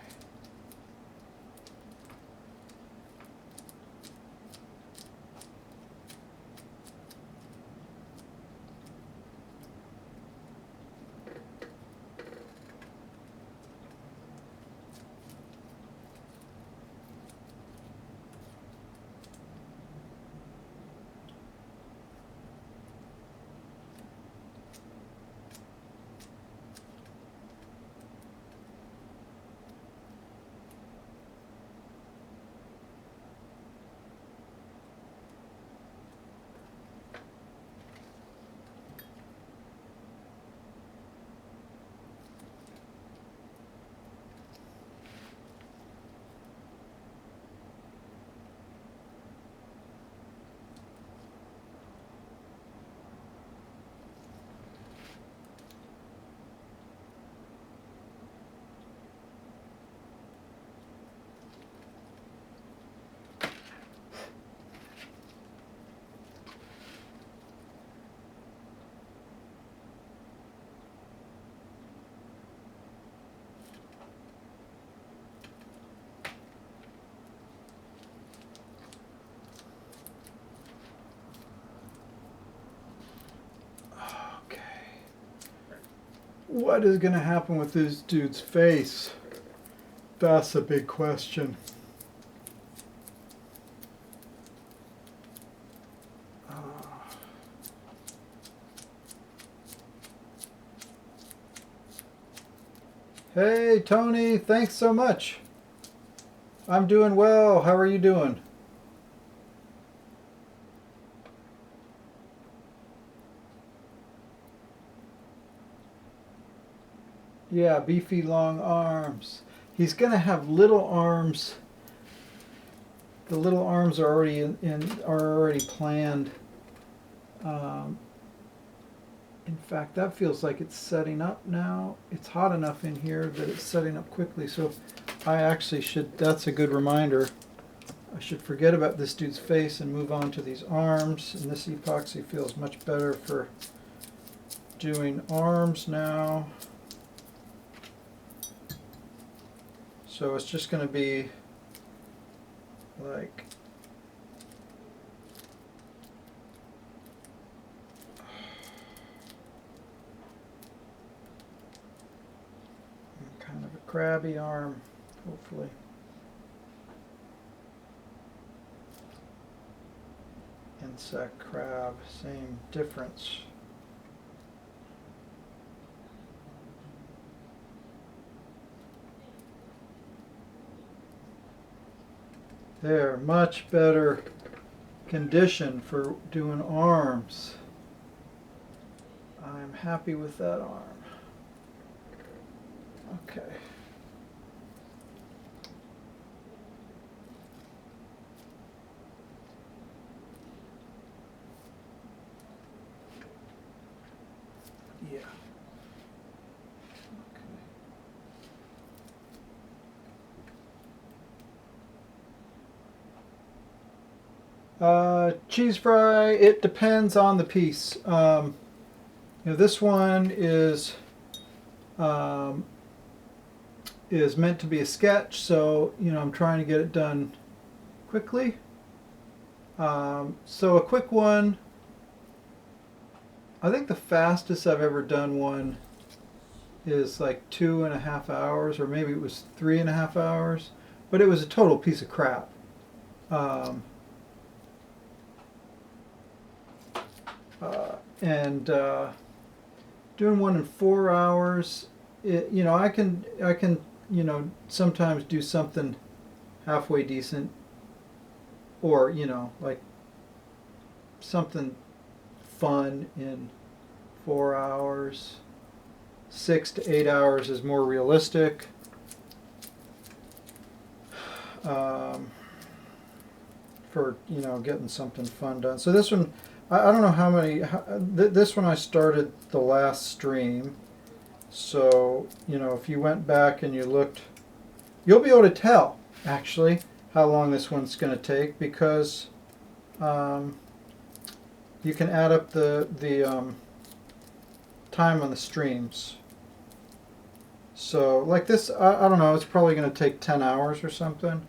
What is going to happen with this dude's face? That's a big question. Hey, Tony, thanks so much. I'm doing well. How are you doing? Yeah, beefy long arms. He's gonna have little arms. The little arms are already are already planned. In fact, that feels like it's setting up now. It's hot enough in here that it's setting up quickly. So I actually should, that's a good reminder. I should forget about this dude's face and move on to these arms. And this epoxy feels much better for doing arms now. So it's just going to be like kind of a crabby arm, hopefully. Insect, crab, same difference. There, much better condition for doing arms. I'm happy with that arm. Okay. Yeah. Cheese fry, it depends on the piece. This one is meant to be a sketch, so I'm trying to get it done quickly. So a quick one, I think the fastest I've ever done one is like 2.5 hours, or maybe it was 3.5 hours, but it was a total piece of crap. Doing one in 4 hours, I can sometimes do something halfway decent, or like something fun in 4 hours. 6 to 8 hours is more realistic. For getting something fun done. So this one, I don't know how many. This one I started the last stream, so if you went back and you looked, you'll be able to tell actually how long this one's going to take, because you can add up the time on the streams. So like this, I don't know, it's probably going to take 10 hours or something.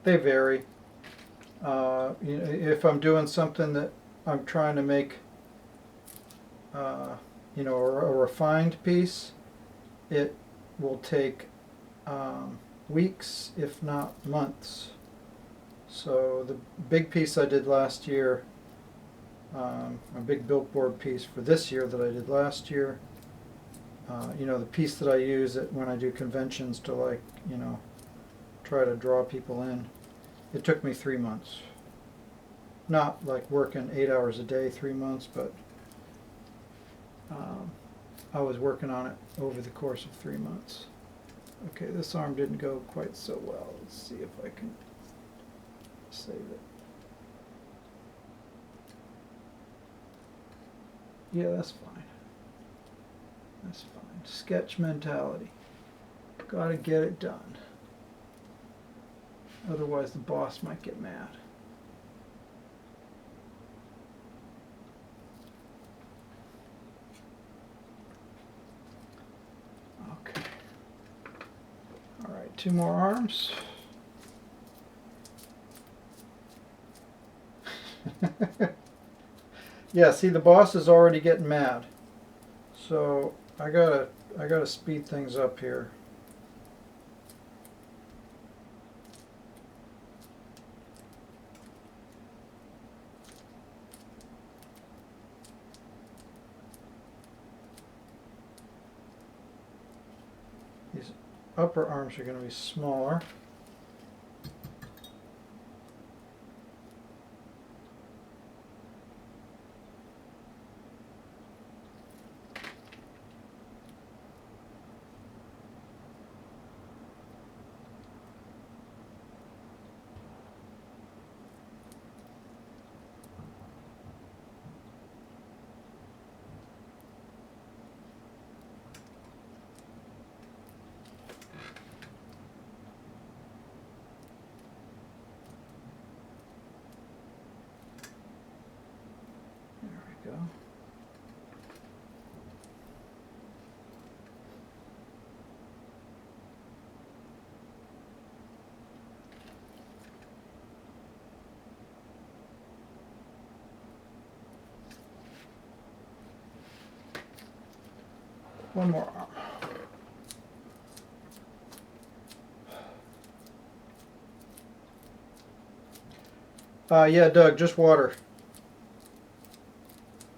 They vary. If I'm doing something that I'm trying to make, a refined piece, it will take weeks, if not months. So the big piece I did last year, a big billboard piece for this year that I did last year, the piece that I use when I do conventions to try to draw people in, it took me 3 months. Not like working 8 hours a day, 3 months, but I was working on it over the course of 3 months. Okay, this arm didn't go quite so well. Let's see if I can save it. Yeah, that's fine. That's fine. Sketch mentality. Gotta get it done. Otherwise the boss might get mad. Okay. All right, 2 more arms. Yeah, see, the boss is already getting mad. So I gotta speed things up here. These upper arms are going to be smaller. One more arm. Yeah, Doug, just water.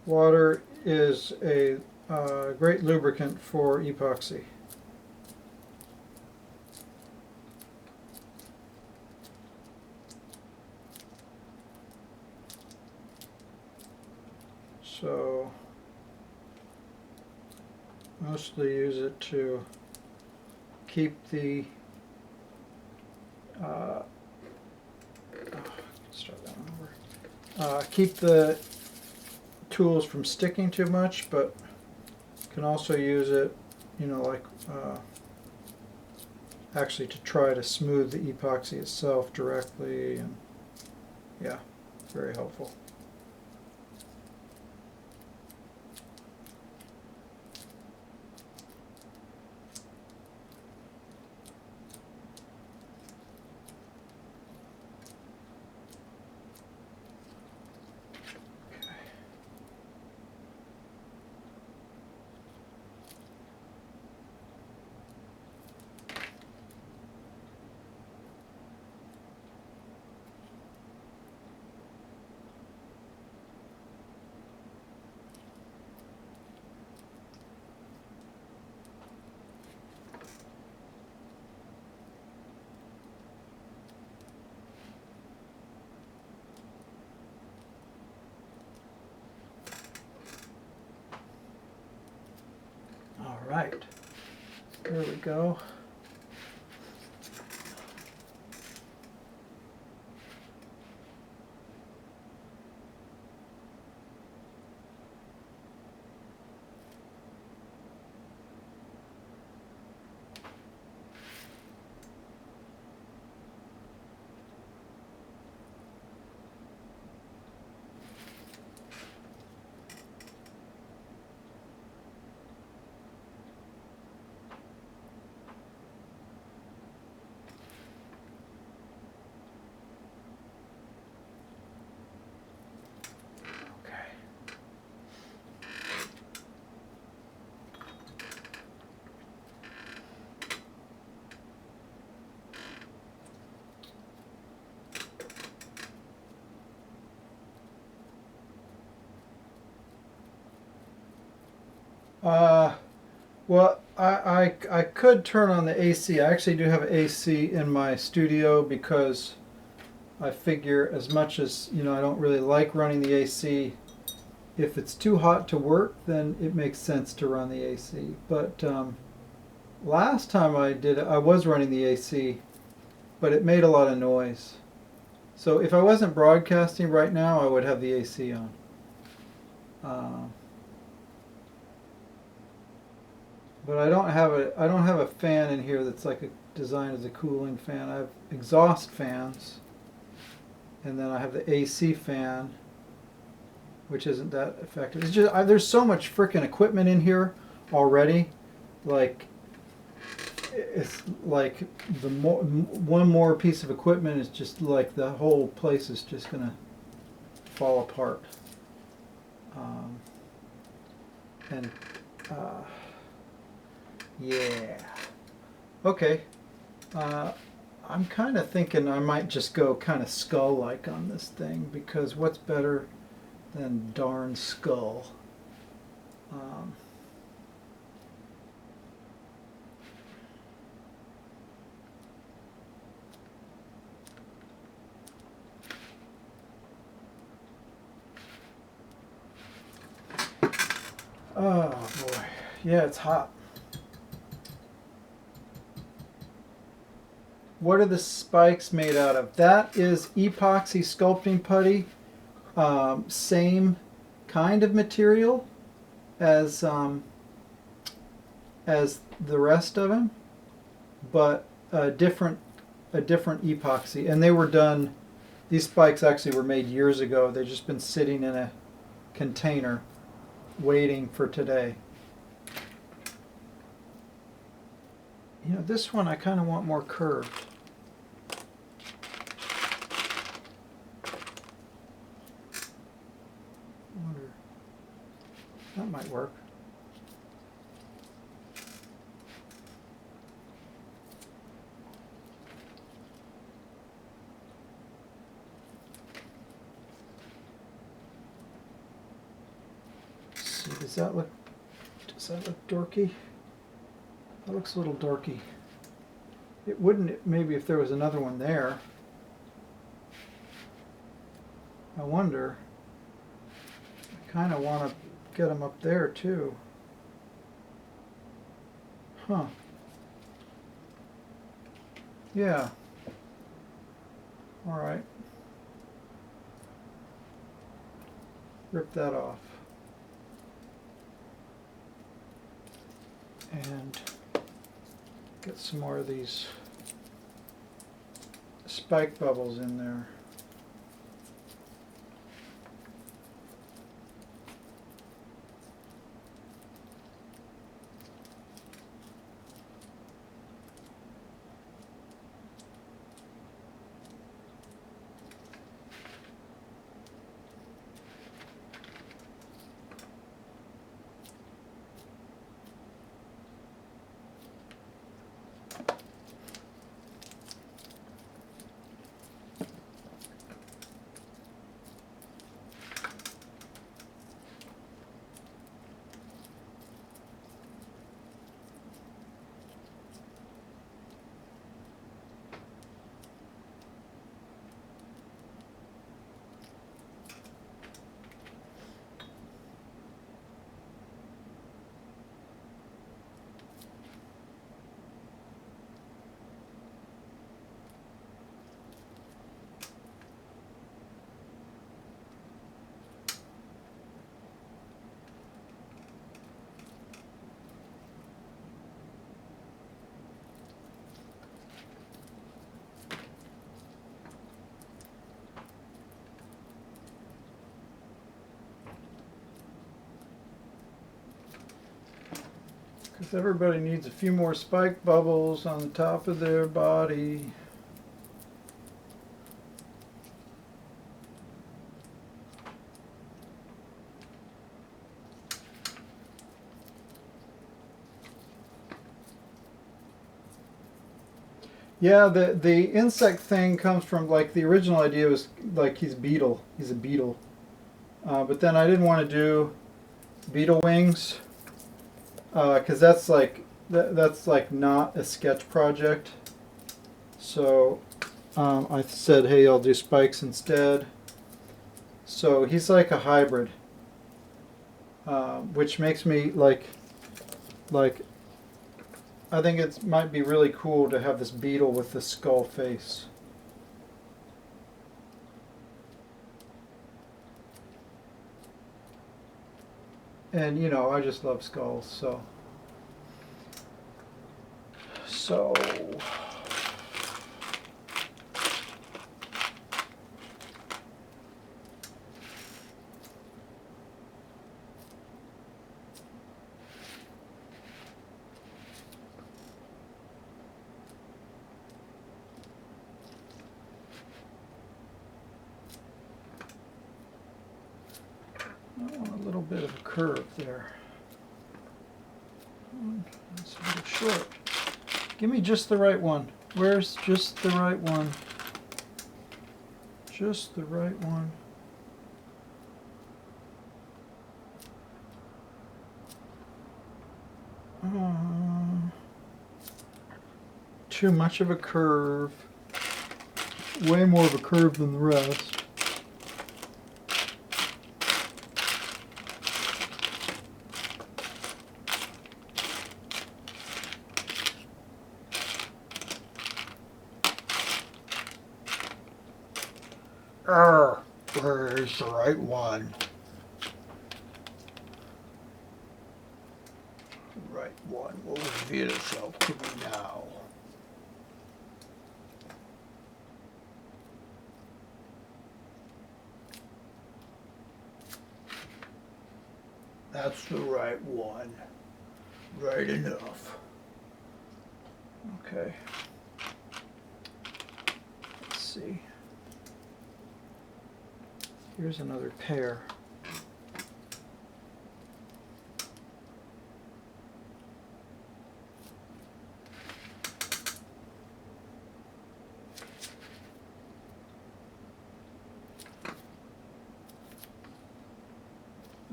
Water is a great lubricant for epoxy. So mostly use it to keep the start that one over. Keep the tools from sticking too much, but can also use it, you know, like actually to try to smooth the epoxy itself directly, and yeah, very helpful. All right, there we go. Well, I could turn on the AC. I actually do have AC in my studio because I figure as much as, you know, I don't really like running the AC, if it's too hot to work, then it makes sense to run the AC. But last time I did it, I was running the AC, but it made a lot of noise. So if I wasn't broadcasting right now, I would have the AC on. But I don't have a fan in here that's like designed as a cooling fan. I have exhaust fans, and then I have the AC fan, which isn't that effective. It's just there's so much frickin' equipment in here already. Like it's like one more piece of equipment is just like the whole place is just gonna fall apart. And yeah. Okay. I'm kind of thinking I might just go kind of skull-like on this thing, because what's better than darn skull? Oh boy. Yeah, it's hot. What are the spikes made out of? That is epoxy sculpting putty. Same kind of material as the rest of them, but a different epoxy. And they were done. These spikes actually were made years ago. They've just been sitting in a container, waiting for today. You know, this one I kind of want more curved. That might work. does that look dorky? That looks a little dorky. It wouldn't maybe if there was another one there. I wonder. I kind of want to get them up there too. Huh. Yeah. All right. Rip that off. And get some more of these spike bubbles in there. Because everybody needs a few more spike bubbles on the top of their body. Yeah, the insect thing comes from, like, the original idea was like he's a beetle. But then I didn't want to do beetle wings. Because that's like not a sketch project, so I said, hey, I'll do spikes instead. So he's like a hybrid, which makes me like I think it might be really cool to have this beetle with the skull face. And you know, I just love skulls, so I want a little bit of a curve there. That's a little short. Give me just the right one. Where's just the right one? Just the right one. Too much of a curve. Way more of a curve than the rest. Where's the right one? The right one will reveal itself to me now. That's the right one. Right enough. Okay. Let's see. Here's another pair.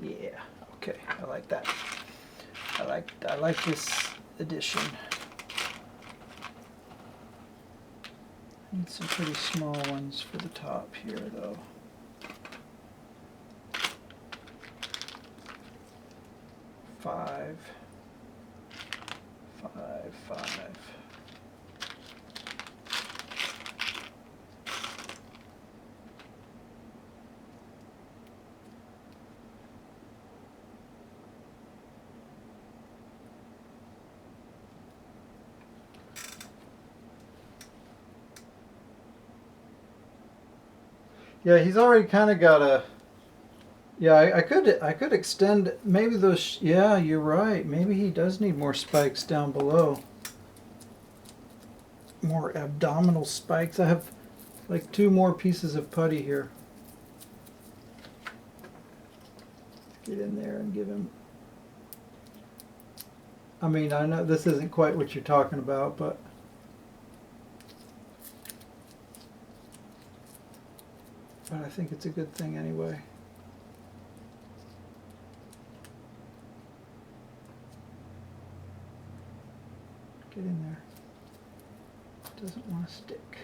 Yeah, Okay, I like that. I like this addition. Need some pretty small ones for the top here, though. Five. Yeah, he's already kind of got a. Yeah, I could extend maybe those. Yeah, you're right. Maybe he does need more spikes down below. More abdominal spikes. I have like 2 more pieces of putty here. Get in there and give him. I mean, I know this isn't quite what you're talking about, but. But I think it's a good thing anyway. Get in there. Doesn't want to stick.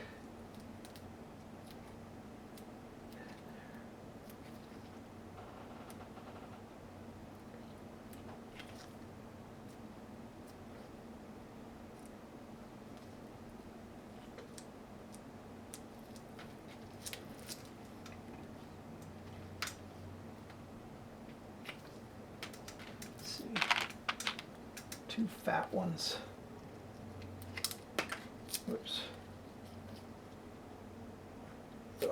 Let's see. 2 fat ones. Whoops. Ugh.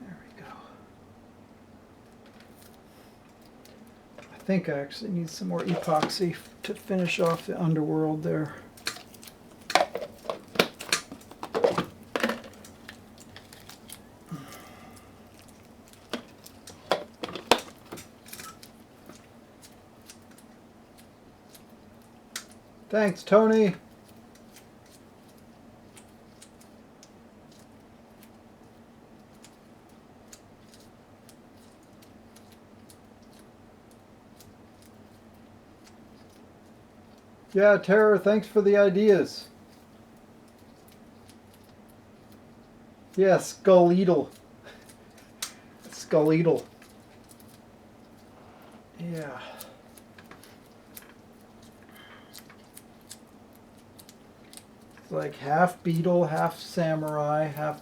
There we go. I think I actually need some more epoxy to finish off the underworld there. Thanks, Tony. Yeah, Tara, thanks for the ideas. Yeah, skeletal. Skeletal. Yeah. It's like half beetle, half samurai, half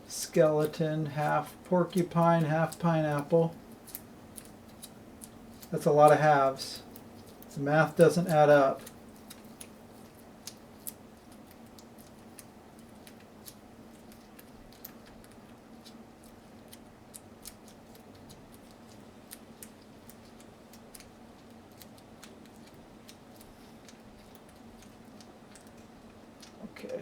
skeleton, half porcupine, half pineapple. That's a lot of halves. The math doesn't add up. Okay.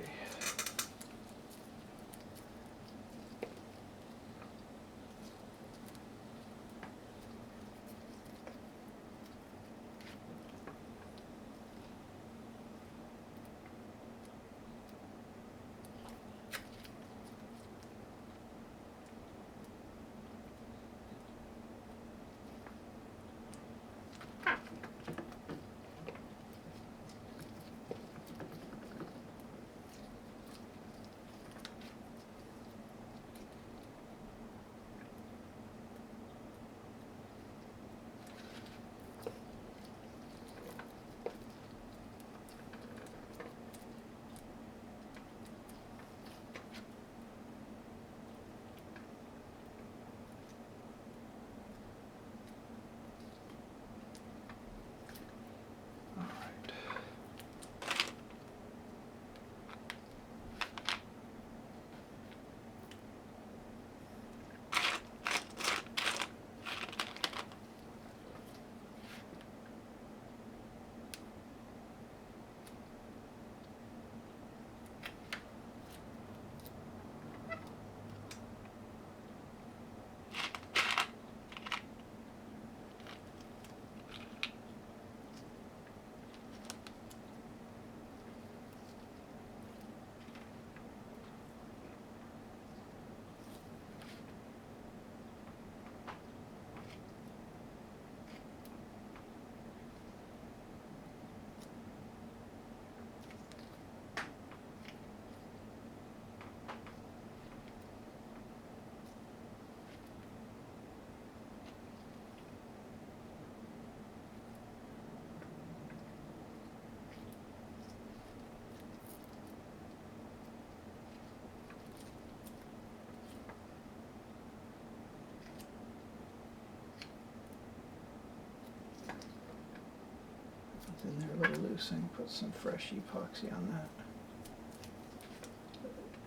It's in there a little loose. I can put some fresh epoxy on that.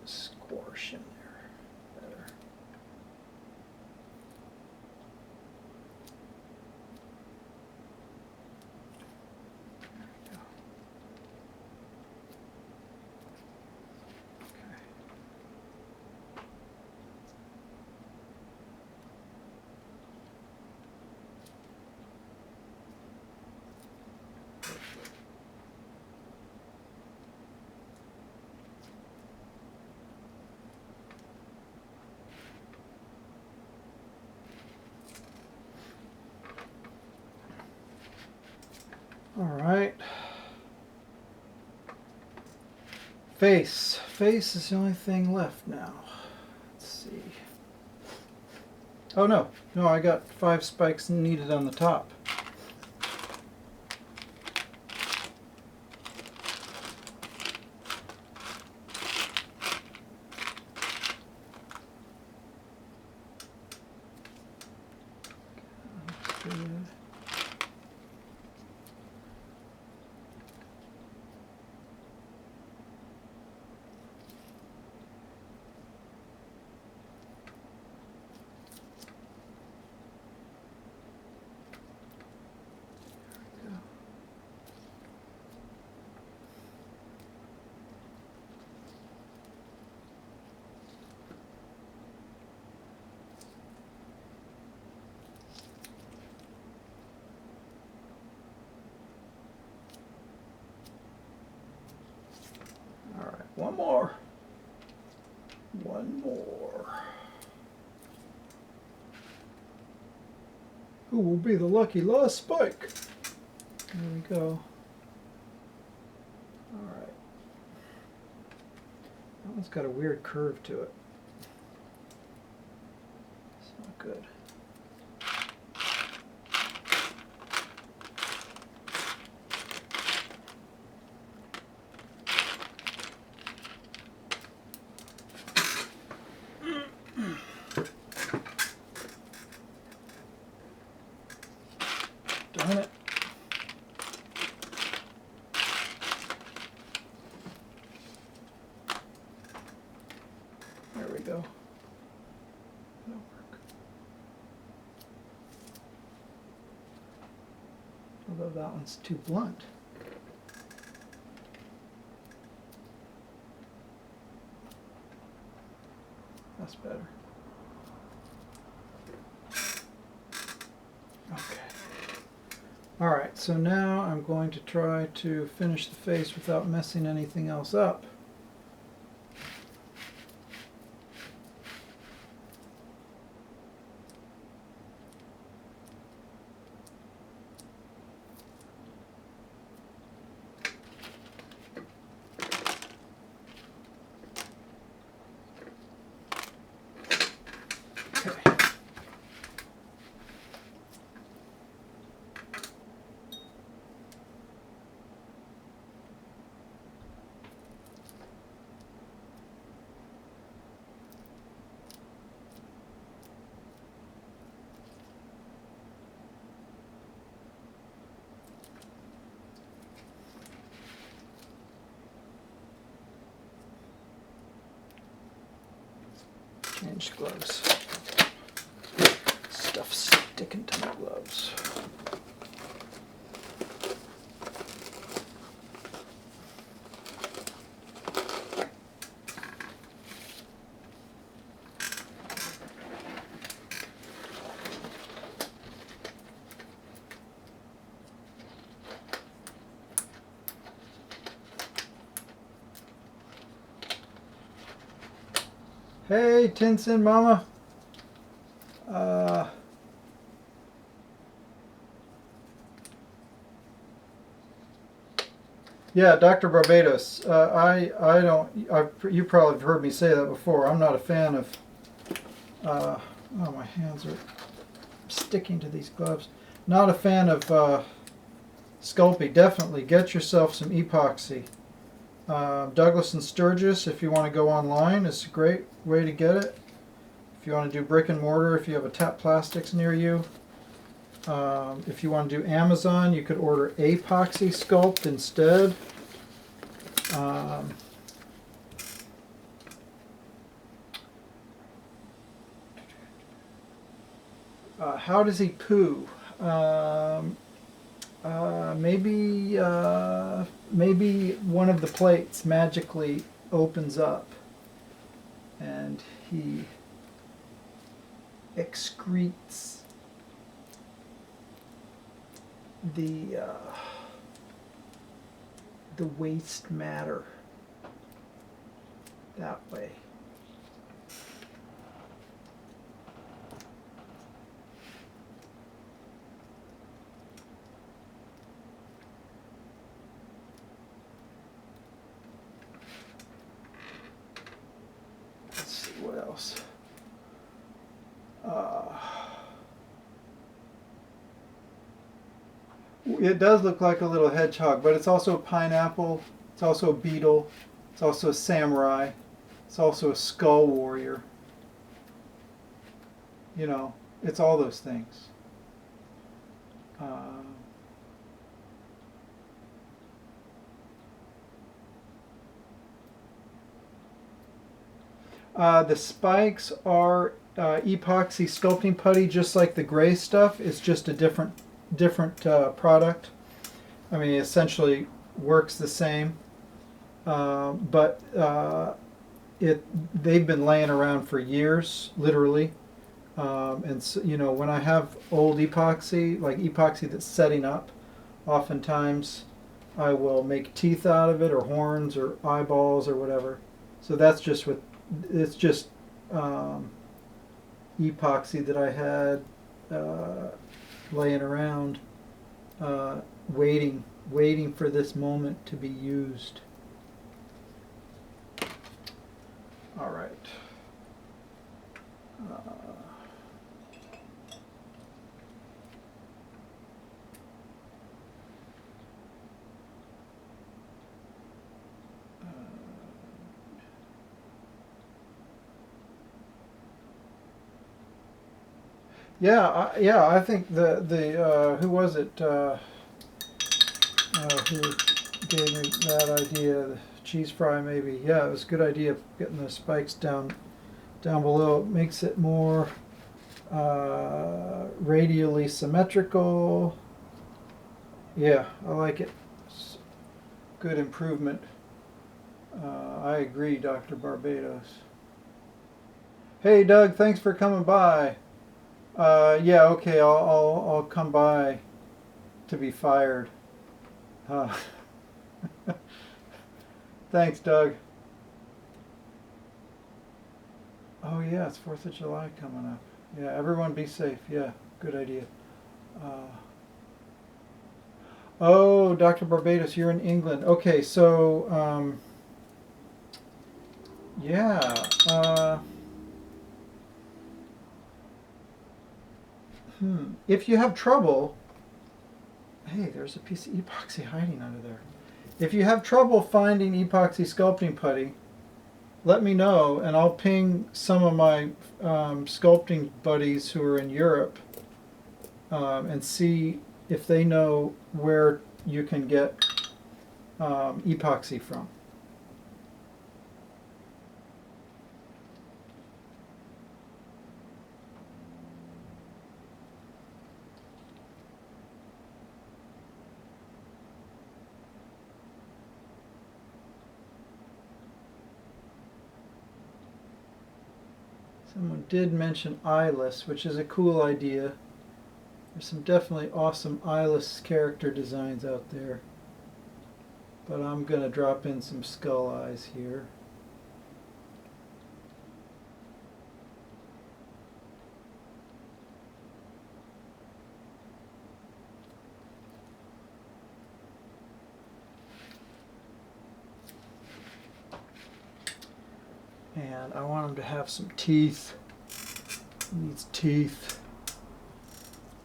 Squash in there. Better. There we go. Okay. All right. Face. Face is the only thing left now. Let's see. Oh no, no, I got 5 spikes needed on the top. One more. One more. Who will be the lucky last spike? There we go. Alright. That one's got a weird curve to it. It's not good. Darn it. There we go. That'll work. Although that one's too blunt. That's better. Okay. Alright, so now I'm going to try to finish the face without messing anything else up. Change gloves. Stuff's sticking to my gloves. Hey, Tinson Mama. Yeah, Dr. Barbados. You probably have heard me say that before. I'm not a fan of. Oh, my hands are sticking to these gloves. Not a fan of Sculpey. Definitely get yourself some epoxy. Douglas and Sturgis, if you want to go online, is a great way to get it. If you want to do brick and mortar, if you have a Tap Plastics near you, If you want to do Amazon, you could order epoxy sculpt instead. How does he poo? Maybe one of the plates magically opens up and he excretes the waste matter that way. Let's see what else. It does look like a little hedgehog, but it's also a pineapple, it's also a beetle, it's also a samurai, it's also a skull warrior. You know, it's all those things. The spikes are epoxy sculpting putty, just like the gray stuff. It's just a different product. I mean, it essentially works the same, but they've been laying around for years, literally. And so, you know, when I have old epoxy, like epoxy that's setting up, oftentimes I will make teeth out of it, or horns, or eyeballs, or whatever. So that's just what it's just epoxy that I had laying around, waiting for this moment to be used. All right. Yeah, I think the who was it? Who gave me that idea? The cheese fry, maybe. Yeah, it was a good idea getting the spikes down below. It makes it more radially symmetrical. Yeah, I like it. It's good improvement. I agree, Dr. Barbados. Hey, Doug, thanks for coming by. Yeah, okay, I'll come by to be fired. Thanks, Doug. Oh yeah, it's 4th of July coming up. Yeah, everyone be safe. Yeah, good idea. Oh, Dr. Barbados, you're in England. Okay, so yeah. If you have trouble, hey, there's a piece of epoxy hiding under there. If you have trouble finding epoxy sculpting putty, let me know, and I'll ping some of my sculpting buddies who are in Europe and see if they know where you can get epoxy from. Someone did mention eyeless, which is a cool idea. There's some definitely awesome eyeless character designs out there. But I'm going to drop in some skull eyes here. And I want him to have some teeth. He needs teeth.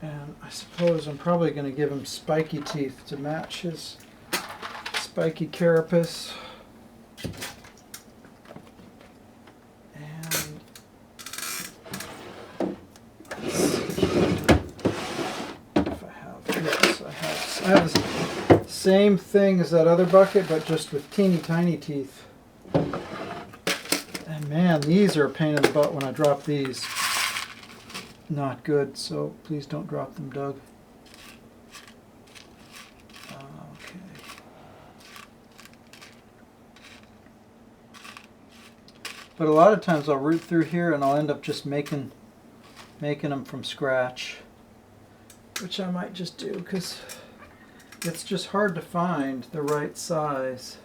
And I suppose I'm probably going to give him spiky teeth to match his spiky carapace. And have the same thing as that other bucket, but just with teeny tiny teeth. And man, these are a pain in the butt when I drop these. Not good, so please don't drop them, Doug. Okay. But a lot of times I'll root through here and I'll end up just making them from scratch, which I might just do because it's just hard to find the right size.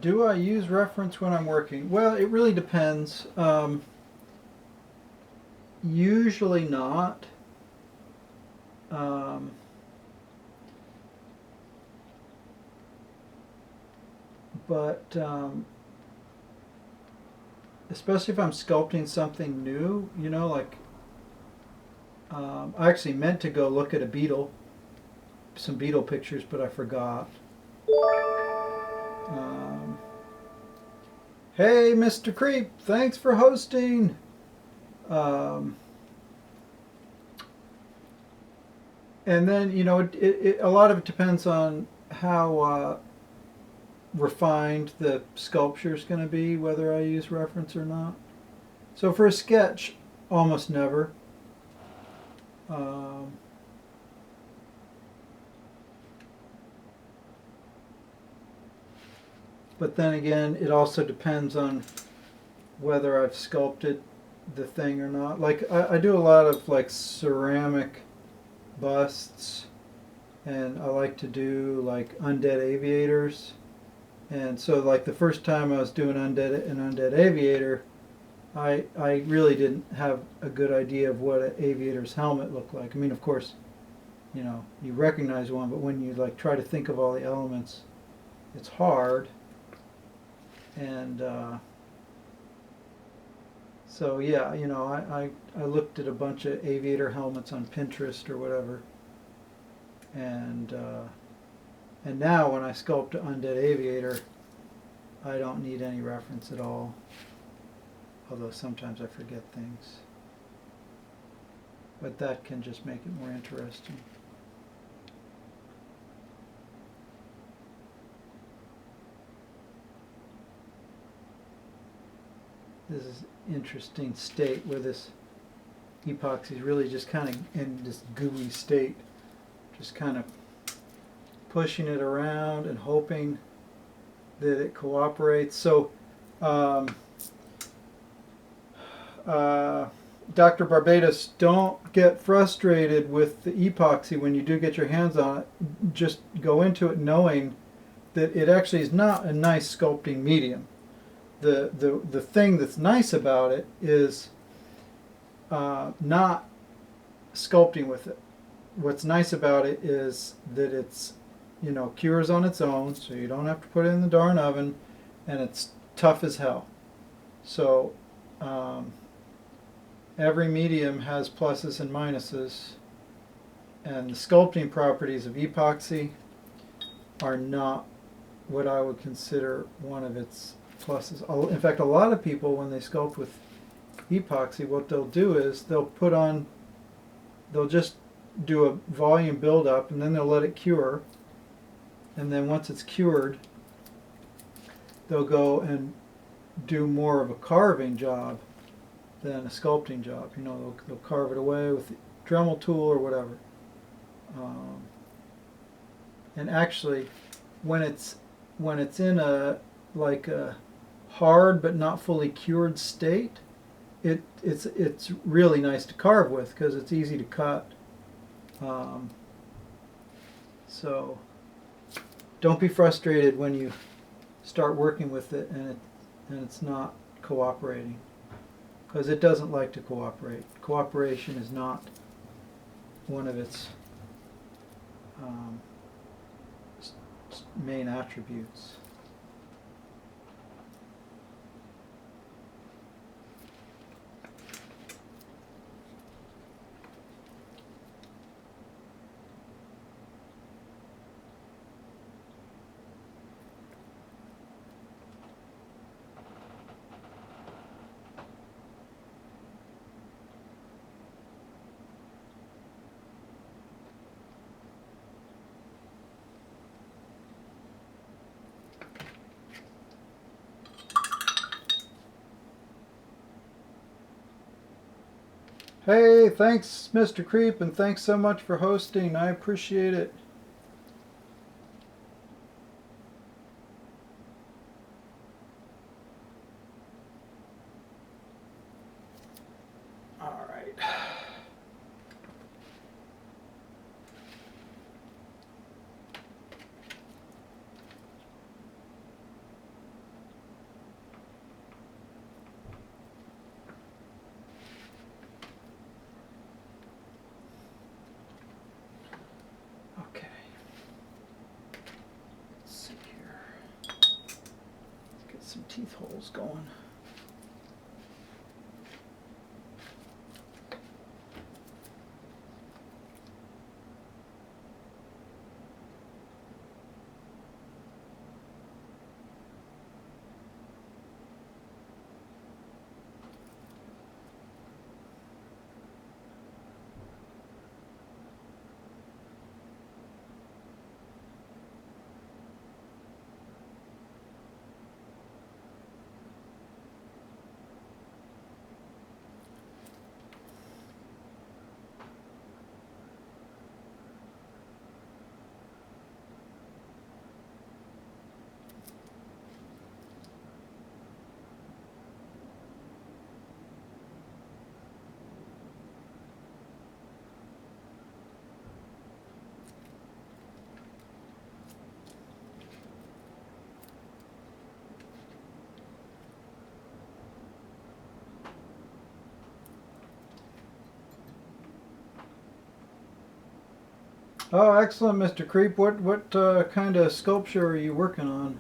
Do I use reference when I'm working? Well, it really depends. Usually not. But especially if I'm sculpting something new, you know, like I actually meant to go look at a beetle, some beetle pictures, but I forgot. Hey, Mr. Creep, thanks for hosting. And then, you know, a lot of it depends on how refined the sculpture is going to be, whether I use reference or not. So for a sketch, almost never. But then again, it also depends on whether I've sculpted the thing or not. Like I do a lot of like ceramic busts, and I like to do like undead aviators. And so like the first time I was doing an undead aviator, I really didn't have a good idea of what an aviator's helmet looked like. I mean, of course, you know, you recognize one, but when you like try to think of all the elements, it's hard. And so yeah, you know, I looked at a bunch of aviator helmets on Pinterest or whatever, and now when I sculpt an undead aviator, I don't need any reference at all, although sometimes I forget things, but that can just make it more interesting. This is an interesting state where this epoxy is really just kind of in this gooey state, just kind of pushing it around and hoping that it cooperates. So Dr. Barbados, don't get frustrated with the epoxy when you do get your hands on it. Just go into it knowing that it actually is not a nice sculpting medium. The thing that's nice about it is not sculpting with it. What's nice about it is that it's, you know, cures on its own, so you don't have to put it in the darn oven, and it's tough as hell. So every medium has pluses and minuses, And the sculpting properties of epoxy are not what I would consider one of its pluses. In fact, a lot of people, when they sculpt with epoxy, what they'll do is they'll just do a volume buildup, and then they'll let it cure. And then once it's cured, they'll go and do more of a carving job than a sculpting job. You know, they'll carve it away with the Dremel tool or whatever. And actually, when it's in a hard but not fully cured state, it's really nice to carve with because it's easy to cut. So don't be frustrated when you start working with it and it's not cooperating, because it doesn't like to cooperate. Cooperation is not one of its main attributes. Hey, thanks, Mr. Creep, and thanks so much for hosting. I appreciate it. All right. Okay. Let's see here. Let's get some teeth holes going. Oh, excellent, Mr. Creep. What kind of sculpture are you working on?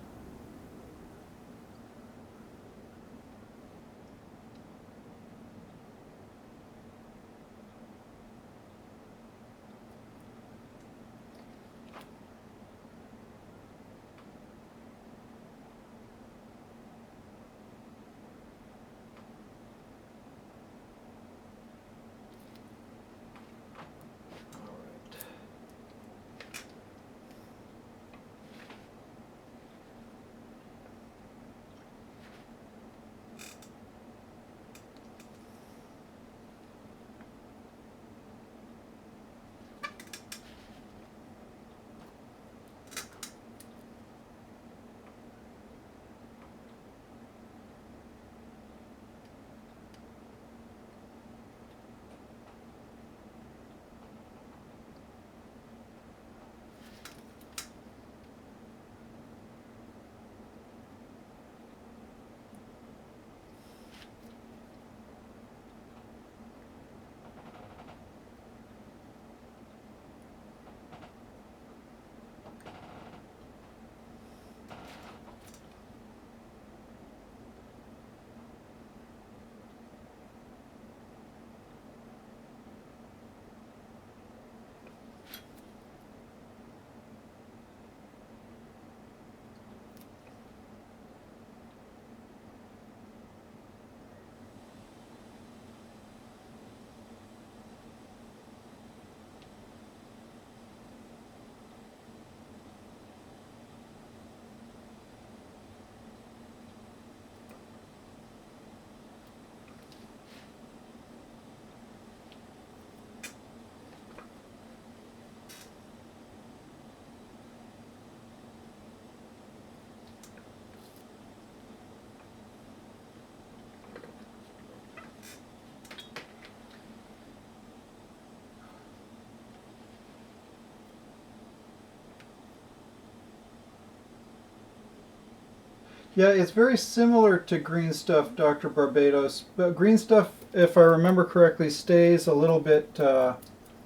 Yeah, it's very similar to green stuff, Dr. Barbados. But green stuff, if I remember correctly, stays a little bit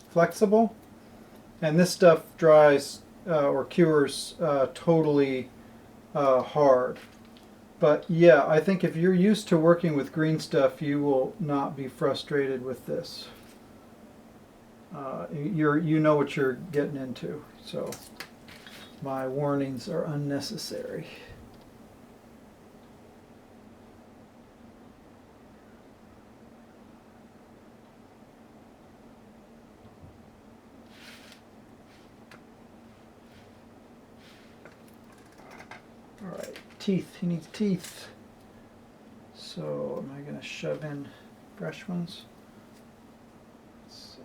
flexible. And this stuff dries or cures totally hard. But yeah, I think if you're used to working with green stuff, you will not be frustrated with this. You know what you're getting into, so my warnings are unnecessary. All right, teeth. He needs teeth. So am I going to shove in fresh ones? Let's see.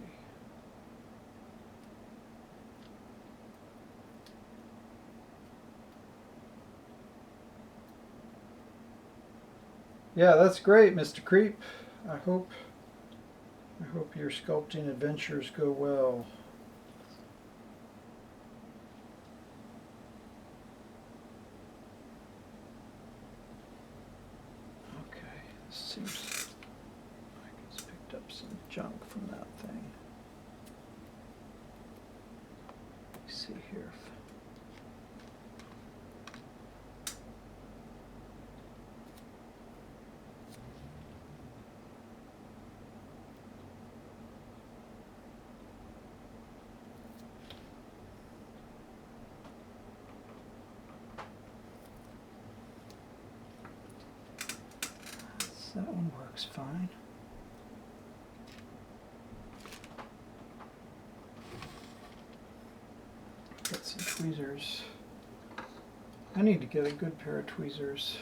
Yeah, that's great, Mr. Creep. I hope your sculpting adventures go well. Okay, this seems like it's picked up some junk from that thing. Let's see here. That one works fine. Got some tweezers. I need to get a good pair of tweezers.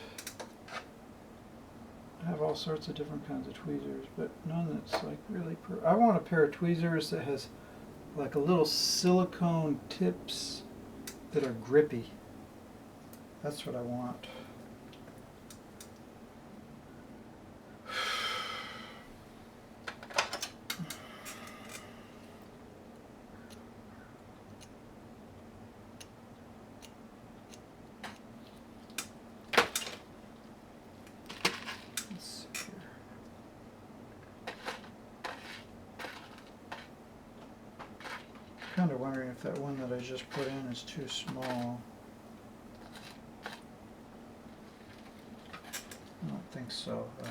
I have all sorts of different kinds of tweezers, but none that's like really I want a pair of tweezers that has like a little silicone tips that are grippy. That's what I want. Kind of wondering if that one that I just put in is too small. I don't think so, though.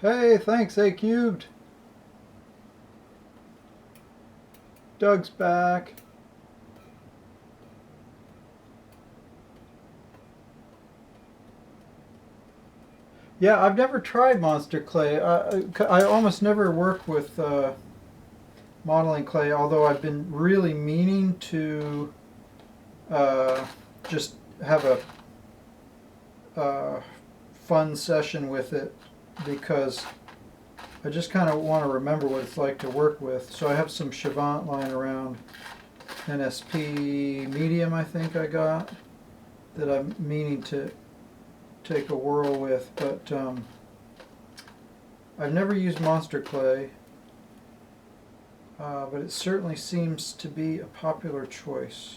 Hey, thanks, A Cubed. Doug's back. Yeah, I've never tried monster clay. I almost never work with modeling clay, although I've been really meaning to just have a fun session with it, because I just kind of want to remember what it's like to work with. So I have some Chavant lying around, NSP medium I think I got, that I'm meaning to take a whirl with, but I've never used monster clay, but it certainly seems to be a popular choice.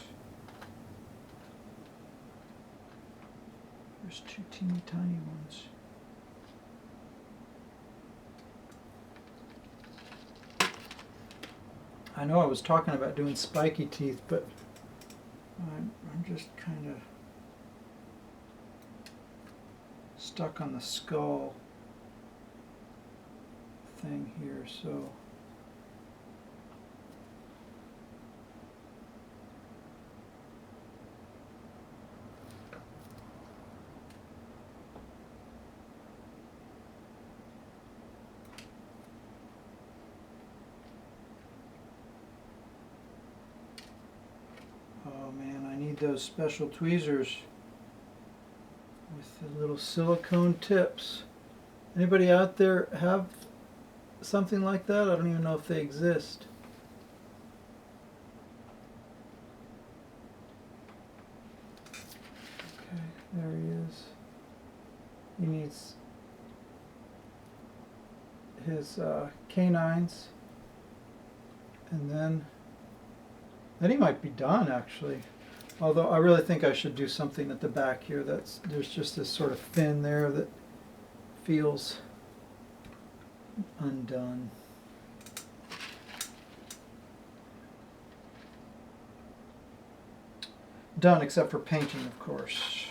There's two teeny tiny ones. I know I was talking about doing spiky teeth, but I'm just kind of stuck on the skull thing here, so those special tweezers with the little silicone tips. Anybody out there have something like that? I don't even know if they exist. Okay, there he is. He needs his canines, and then he might be done actually. Although I really think I should do something at the back here. There's just this sort of fin there that feels undone. Done except for painting, of course.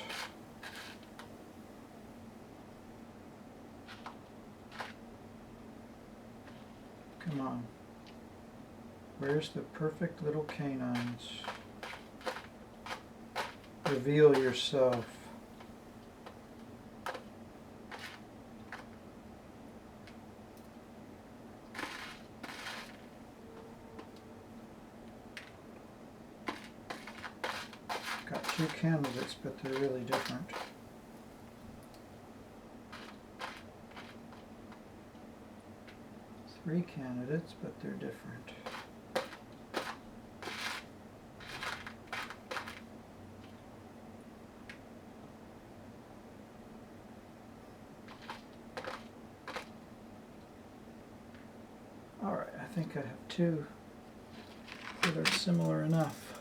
Come on. Where's the perfect little canines? Reveal yourself. Got two candidates, but they're really different. Three candidates, but they're different. All right, I think I have two that are similar enough.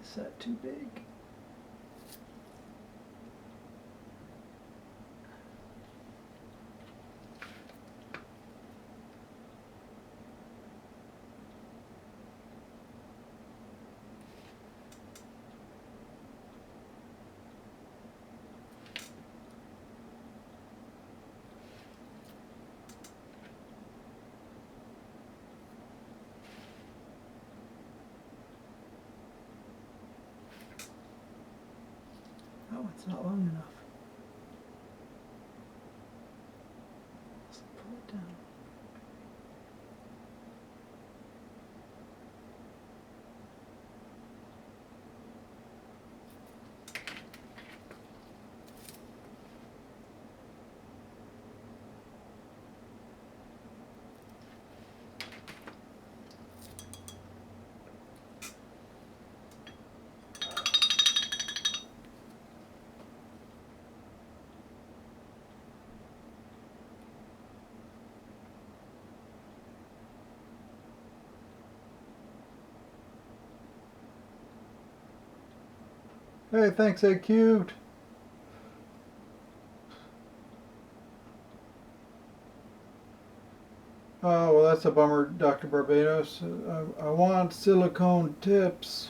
Is that too big? Oh, it's not long enough. Let's pull it down. Hey, thanks, Egg Cubed. Oh, well, that's a bummer, Dr. Barbados. I want silicone tips.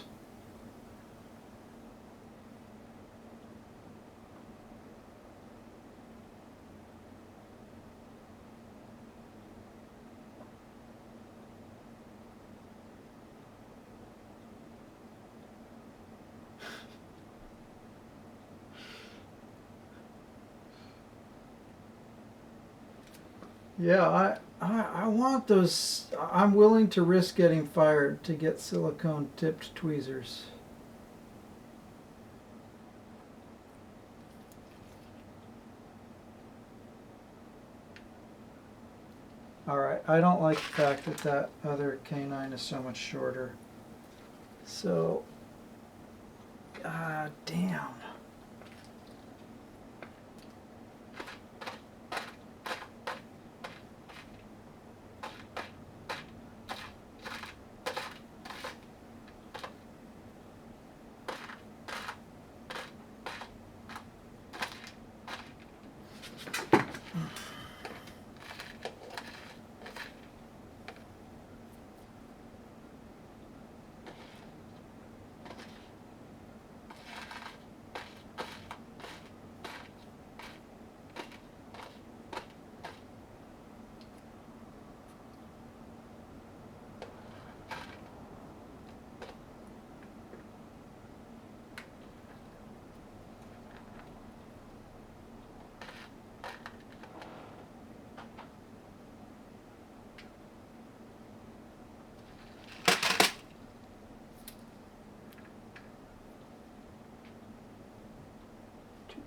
Yeah, I want those. I'm willing to risk getting fired to get silicone tipped tweezers. Alright, I don't like the fact that that other canine is so much shorter. So, damn.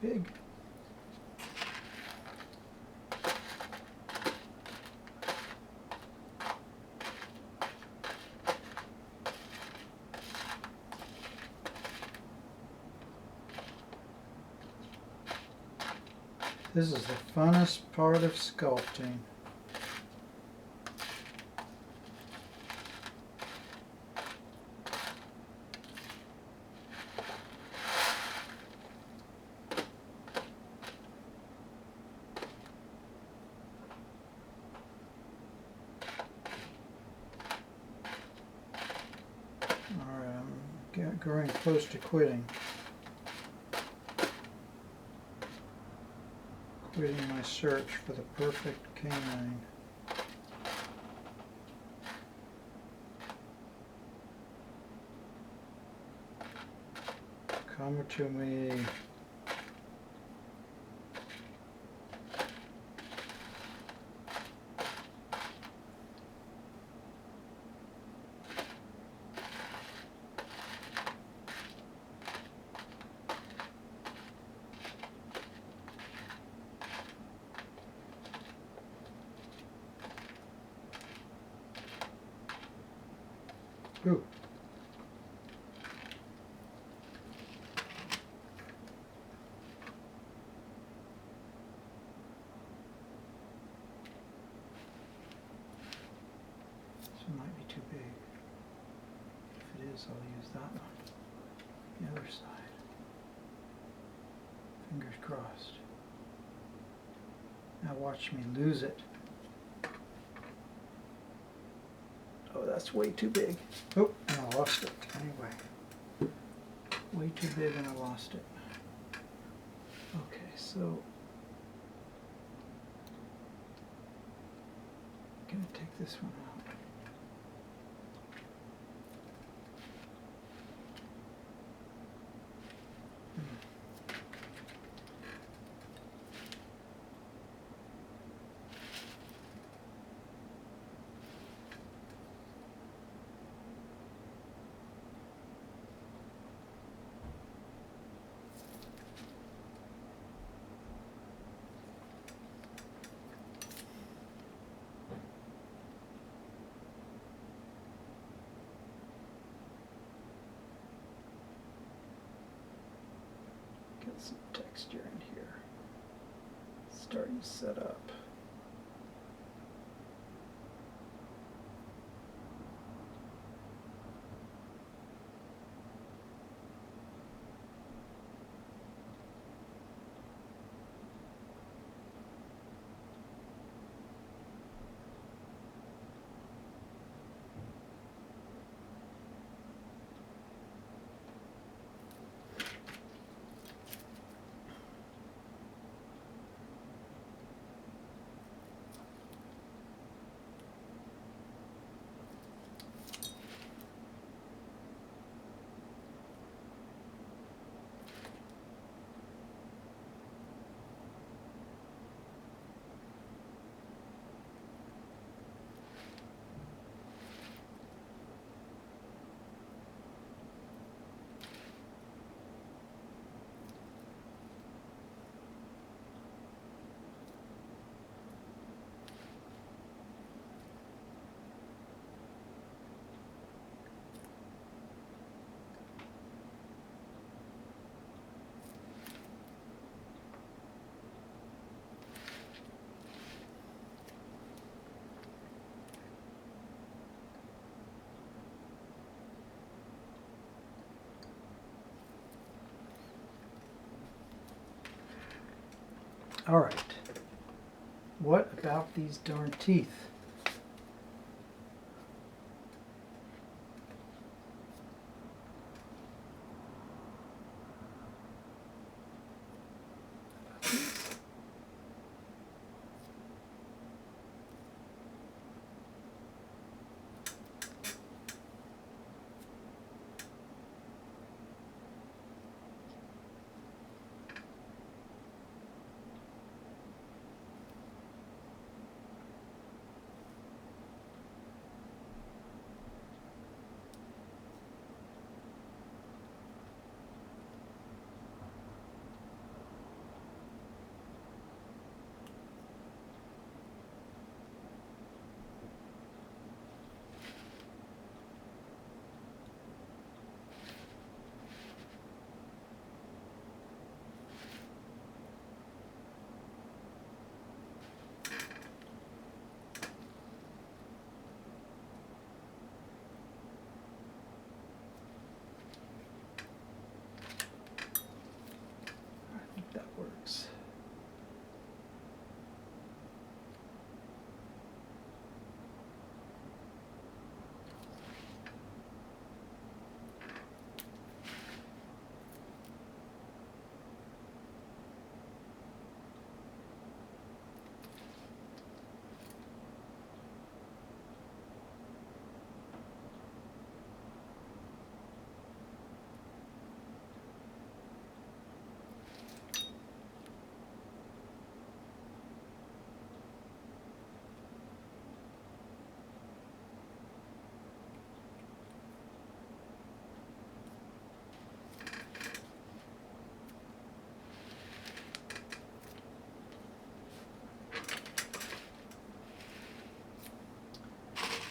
big. This is the funnest part of sculpting. Alright, I'm growing close to quitting. Quitting my search for the perfect canine. Come to me. Ooh. This one might be too big. If it is, I'll use that one. The other side. Fingers crossed. Now watch me lose it. Oh, that's way too big. Oh, and I lost it. Anyway. Way too big and I lost it. Okay, so I'm gonna take this one out. Get some texture in here. Starting to set up. All right. What about these darn teeth?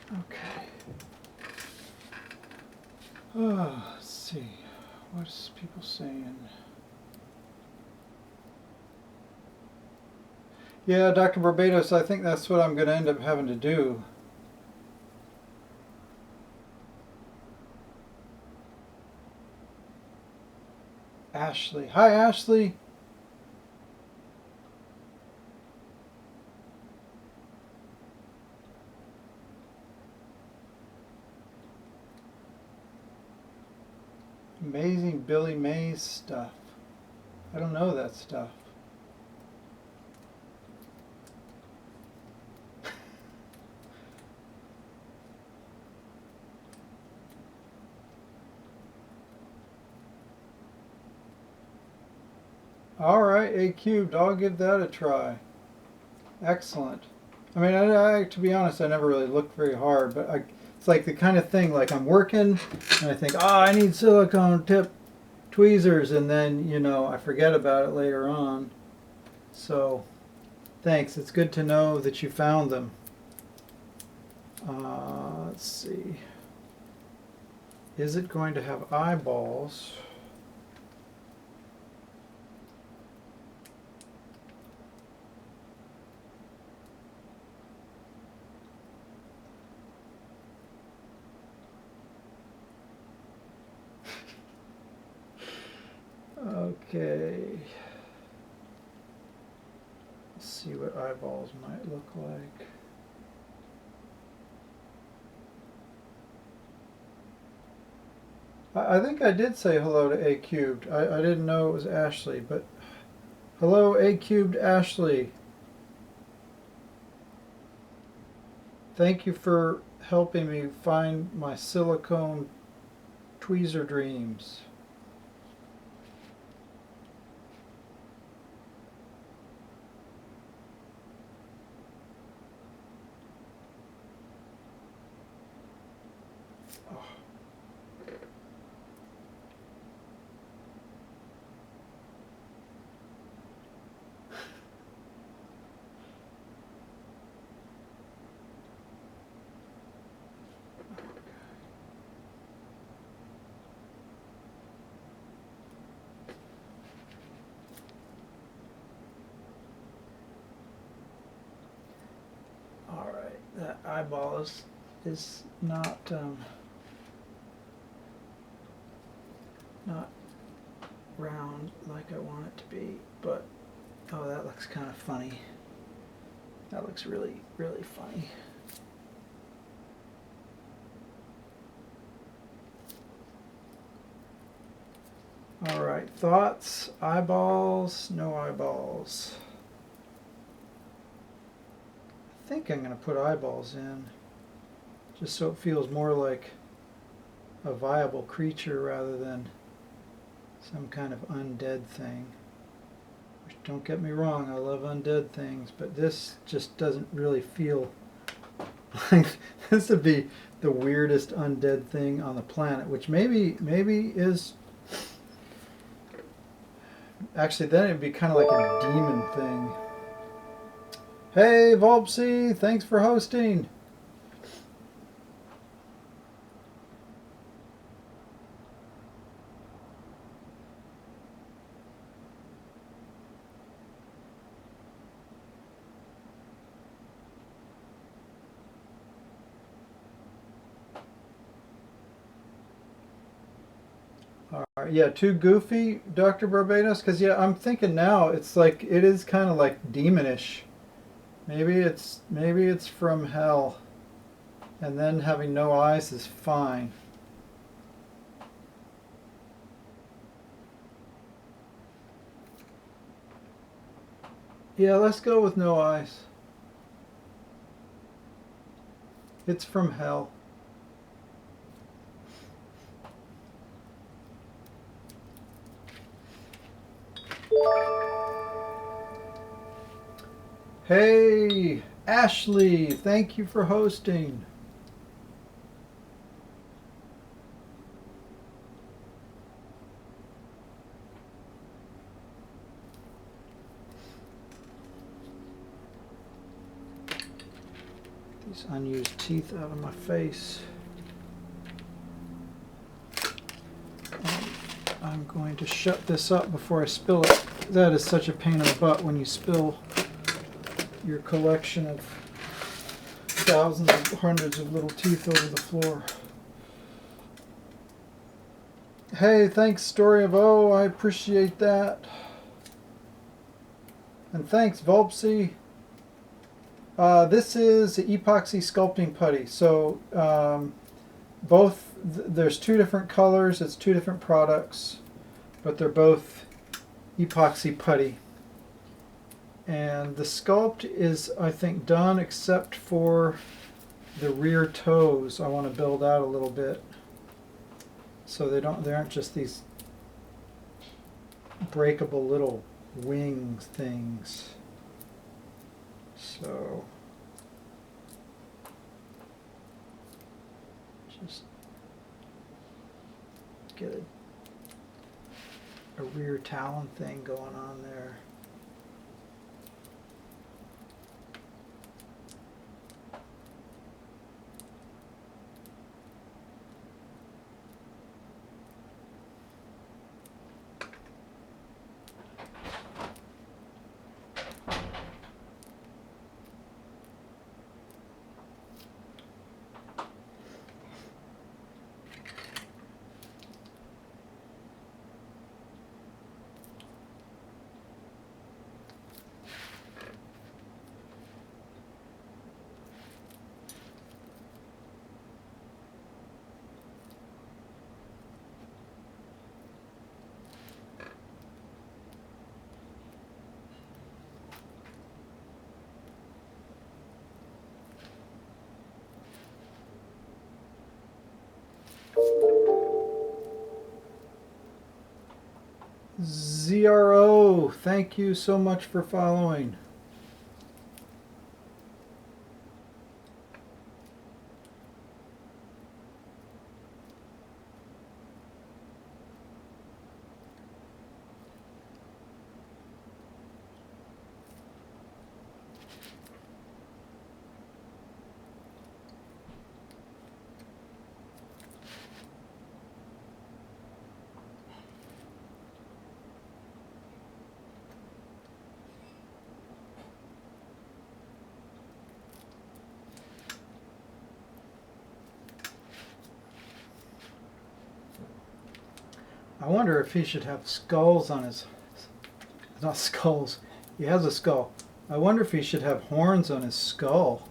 Okay. Oh, let's see. What's people saying? Yeah, Dr. Barbados, I think that's what I'm going to end up having to do. Ashley. Hi, Ashley. Amazing Billy Mays stuff. I don't know that stuff. All right, A cubed. I'll give that a try. Excellent. I mean, to be honest, I never really looked very hard, but it's like the kind of thing, like I'm working and I think, oh, I need silicone tip tweezers, and then, you know, I forget about it later on. So, thanks. It's good to know that you found them. Let's see. Is it going to have eyeballs? Okay. Let's see what eyeballs might look like. I think I did say hello to A cubed. I didn't know it was Ashley, but hello A cubed Ashley. Thank you for helping me find my silicone tweezer dreams. That eyeball is not round like I want it to be, but oh, that looks kind of funny. That looks really, really funny. All right, thoughts, eyeballs, no eyeballs. I think I'm going to put eyeballs in, just so it feels more like a viable creature rather than some kind of undead thing. Which, don't get me wrong, I love undead things, but this just doesn't really feel like this would be the weirdest undead thing on the planet, which maybe is actually, then it'd be kind of like a demon thing. Hey, Volpsy, thanks for hosting. All right, yeah, too goofy, Dr. Barbados? Because, yeah, I'm thinking now it's like, it is kind of like demonish. Maybe it's from hell, and then having no eyes is fine. Yeah, let's go with no eyes. It's from hell. Hey, Ashley, thank you for hosting. These these unused teeth out of my face. I'm going to shut this up before I spill it. That is such a pain in the butt when you spill your collection of thousands of hundreds of little teeth over the floor. Hey, thanks Story of O, I appreciate that. And thanks Volpsy. This is epoxy sculpting putty. So there's two different colors, it's two different products, but they're both epoxy putty. And the sculpt is, I think, done except for the rear toes. I want to build out a little bit so they aren't just these breakable little wing things. So just get a rear talon thing going on there. ZRO, thank you so much for following. I wonder if he should have skulls on his, not skulls, he has a skull. I wonder if he should have horns on his skull.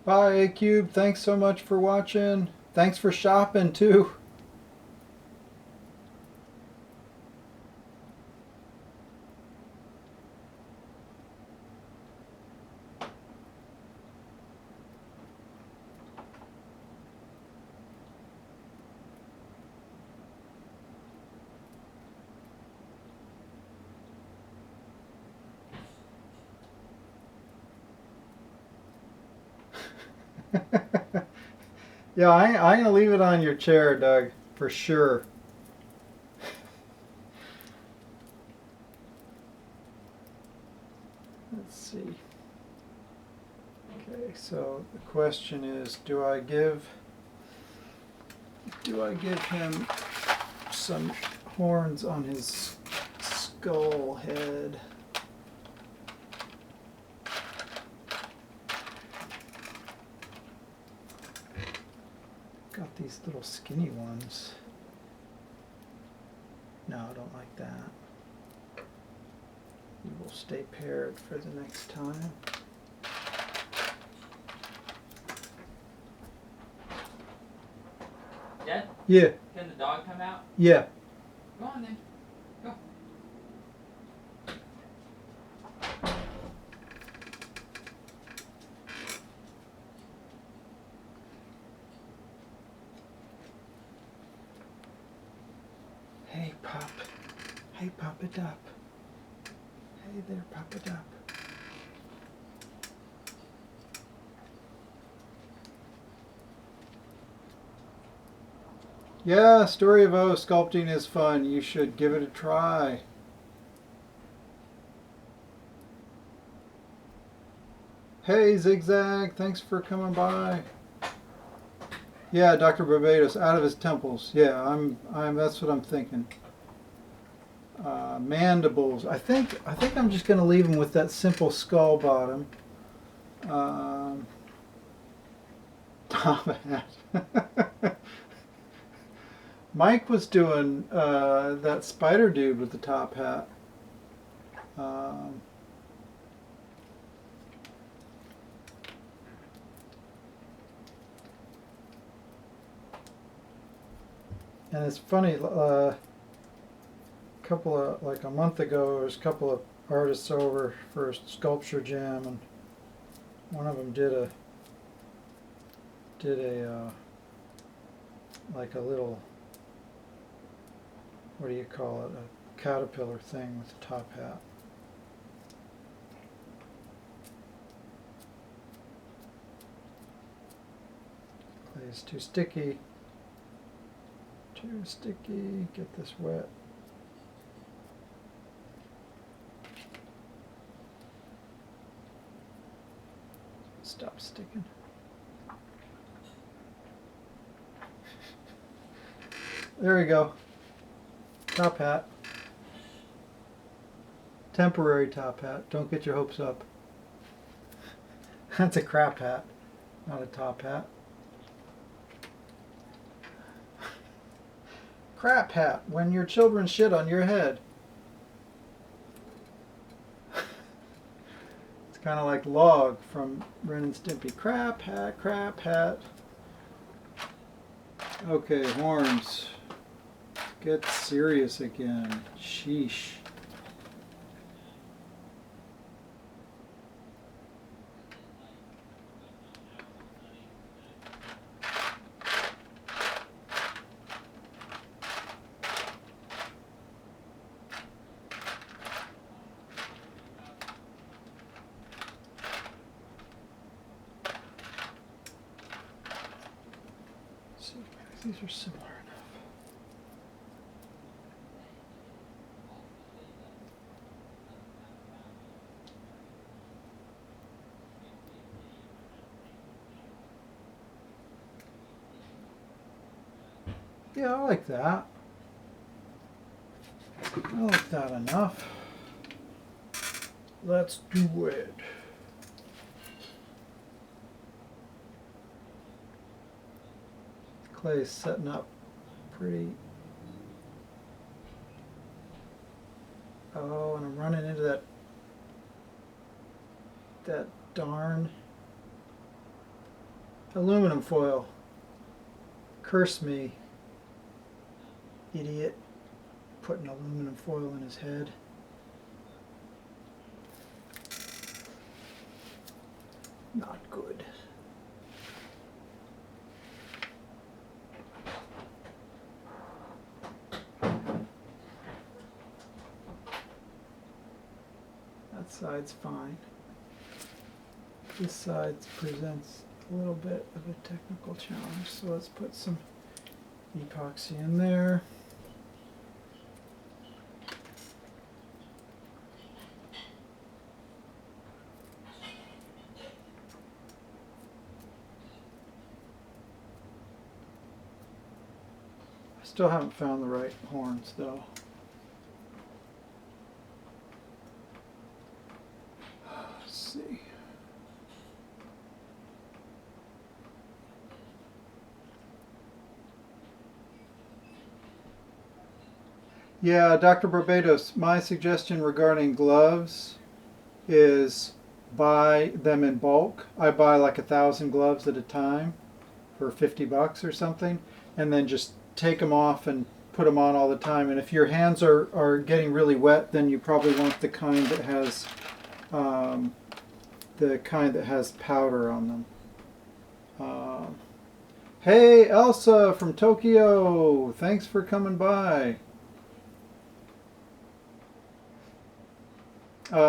Bye, A-Cube. Thanks so much for watching. Thanks for shopping, too. Yeah, I'm going to leave it on your chair, Doug, for sure. Let's see. Okay, so the question is, do I give him some horns on his skull head? Got these little skinny ones. No, I don't like that. We will stay paired for the next time. Dad? Yeah. Can the dog come out? Yeah. Go on then. Go. pup. Hey, Papa Dup. Hey there, Papa Dup. Yeah, Story of O sculpting is fun. You should give it a try. Hey, Zigzag, thanks for coming by. Yeah, Dr. Barbados, out of his temples. Yeah, that's what I'm thinking. Mandibles. I think I'm just going to leave him with that simple skull bottom. Top hat. Mike was doing that spider dude with the top hat. And it's funny, like a month ago, there was a couple of artists over for a sculpture jam, and one of them did a like a little, what do you call it, a caterpillar thing with a top hat. Clay is too sticky. Too sticky. Get this wet. Stop sticking. There we go. Top hat. Temporary top hat. Don't get your hopes up. That's a crap hat, not a top hat. Crap hat, when your children shit on your head. It's kind of like Log from Ren and Stimpy. Crap hat, crap hat. Okay, horns. Get serious again. Sheesh. These are similar enough. Yeah, I like that. I like that enough. Let's do it. Clay is setting up pretty. Oh, and I'm running into that darn aluminum foil. Curse me, idiot. Putting aluminum foil in his head. Not good. That side's fine. This side presents a little bit of a technical challenge, so let's put some epoxy in there. I still haven't found the right horns though. Let's see. Yeah, Dr. Barbados, my suggestion regarding gloves is buy them in bulk. I buy like 1,000 gloves at a time for $50 or something, and then just take them off and put them on all the time. And if your hands are getting really wet, then you probably want the kind that has powder on them. Hey, Elsa from Tokyo, thanks for coming by.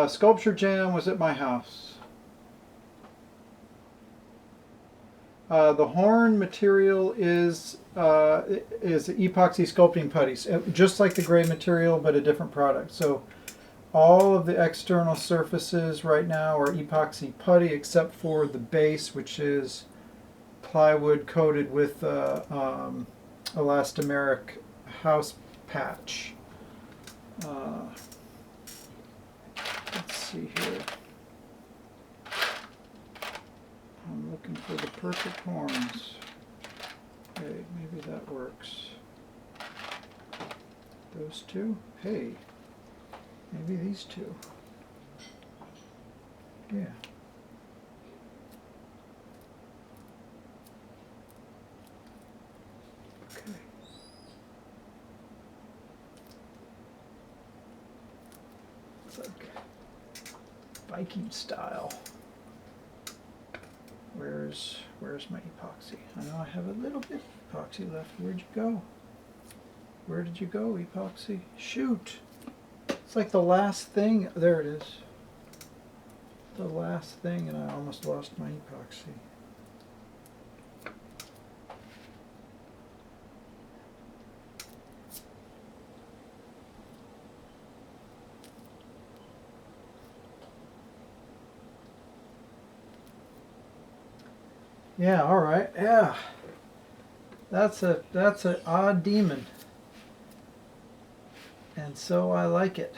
Sculpture Jam was at my house. The horn material is epoxy sculpting putties, just like the gray material, but a different product. So all of the external surfaces right now are epoxy putty, except for the base, which is plywood coated with elastomeric house patch. Let's see here. I'm looking for the perfect horns. Okay, maybe that works. Those two? Hey, maybe these two. Yeah. Okay. It's like Viking style. Where's my epoxy? I know I have a little bit of epoxy left. Where'd you go? Where did you go, epoxy? Shoot! It's like the last thing. There it is. The last thing, and I almost lost my epoxy. Yeah, all right. Yeah. That's an odd demon. And so I like it.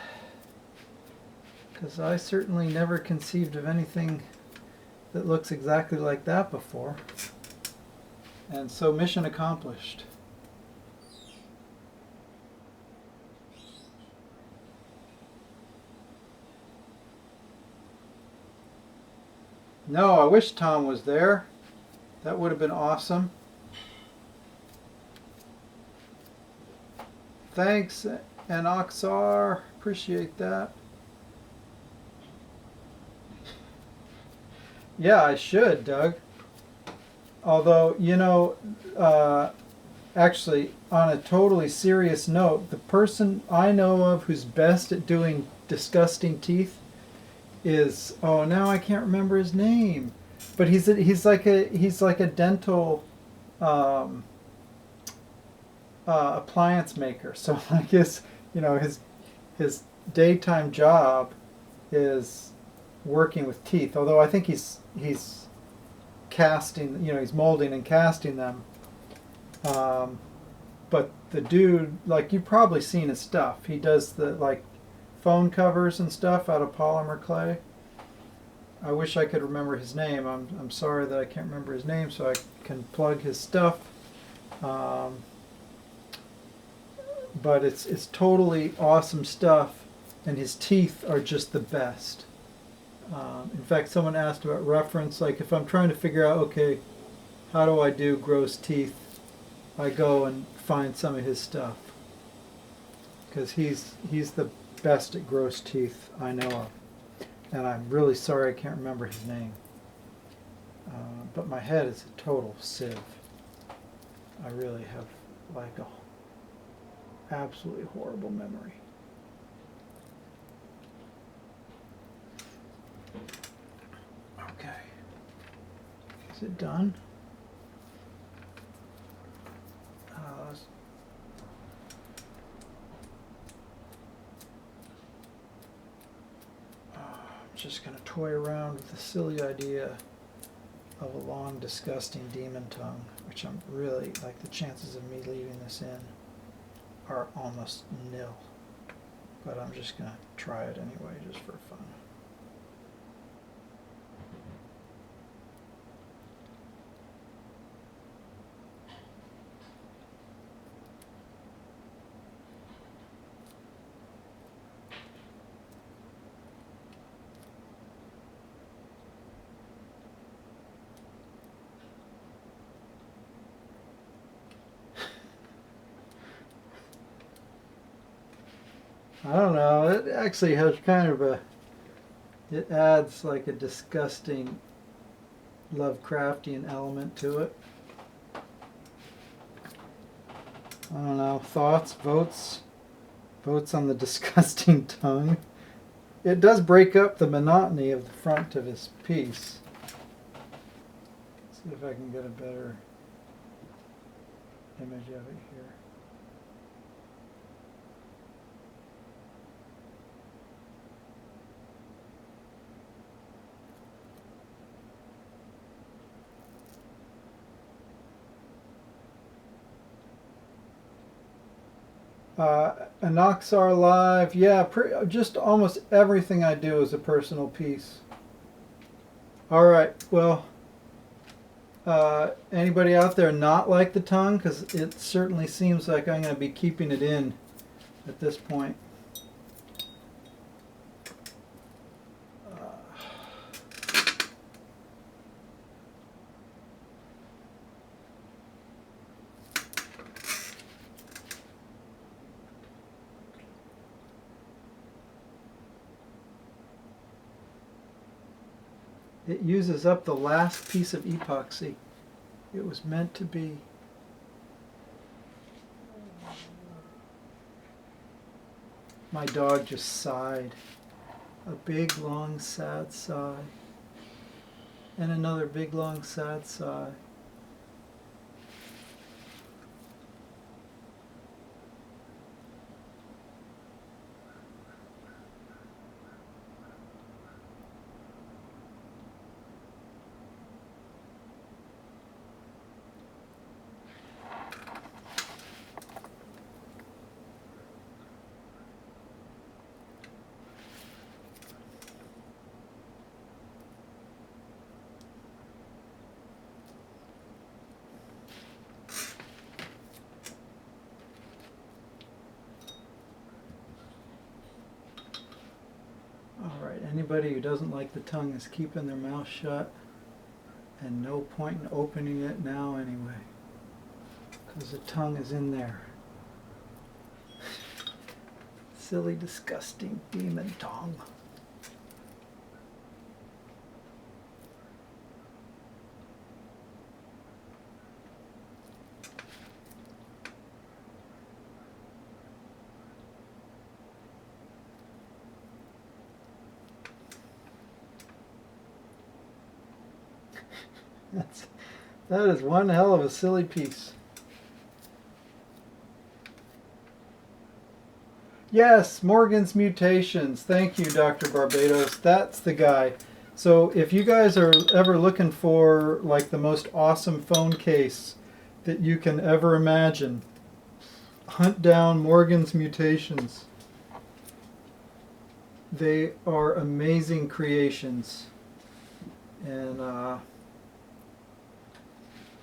Because I certainly never conceived of anything that looks exactly like that before. And so mission accomplished. No, I wish Tom was there. That would have been awesome. Thanks, and Oxar. Appreciate that. Yeah, I should, Doug. Although, you know, actually, on a totally serious note, the person I know of who's best at doing disgusting teeth is, oh, now I can't remember his name. But he's like a dental appliance maker. So I guess his daytime job is working with teeth. Although I think he's casting, he's molding and casting them. But the dude, like, you've probably seen his stuff. He does the like phone covers and stuff out of polymer clay. I wish I could remember his name. I'm sorry that I can't remember his name, so I can plug his stuff. But it's totally awesome stuff, and his teeth are just the best. In fact, someone asked about reference. Like, if I'm trying to figure out, okay, how do I do gross teeth, I go and find some of his stuff, because he's the best at gross teeth I know of. And I'm really sorry I can't remember his name. But my head is a total sieve. I really have like a absolutely horrible memory. Okay. Is it done? Just going to toy around with the silly idea of a long, disgusting demon tongue, which I'm really, like, the chances of me leaving this in are almost nil. But I'm just going to try it anyway, just for fun. I don't know, it actually has kind of it adds like a disgusting Lovecraftian element to it. I don't know, thoughts, votes on the disgusting tongue. it does break up the monotony of the front of his piece. See if I can get a better image of it here. Anoxar Live, yeah, just almost everything I do is a personal piece. All right, well, anybody out there not like the tongue? Because it certainly seems like I'm going to be keeping it in at this point. It uses up the last piece of epoxy. It was meant to be. My dog just sighed. A big, long, sad sigh. And another big, long, sad sigh. Anybody who doesn't like the tongue is keeping their mouth shut, and no point in opening it now anyway, because the tongue is in there. Silly, disgusting demon tongue. That is one hell of a silly piece. Yes, Morgan's Mutations. Thank you, Dr. Barbados. That's the guy. So if you guys are ever looking for like the most awesome phone case that you can ever imagine, hunt down Morgan's Mutations. They are amazing creations. And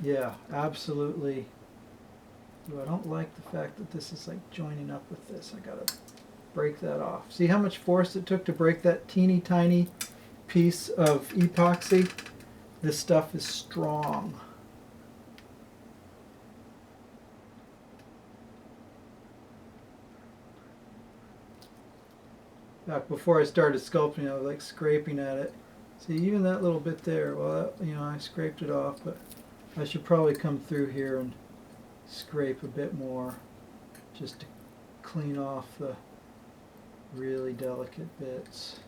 yeah, absolutely. Ooh, I don't like the fact that this is like joining up with this. I gotta break that off. See how much force it took to break that teeny tiny piece of epoxy? This stuff is strong. Back before I started sculpting, I was like scraping at it. See, even that little bit there, well, that, you know, I scraped it off, but I should probably come through here and scrape a bit more just to clean off the really delicate bits.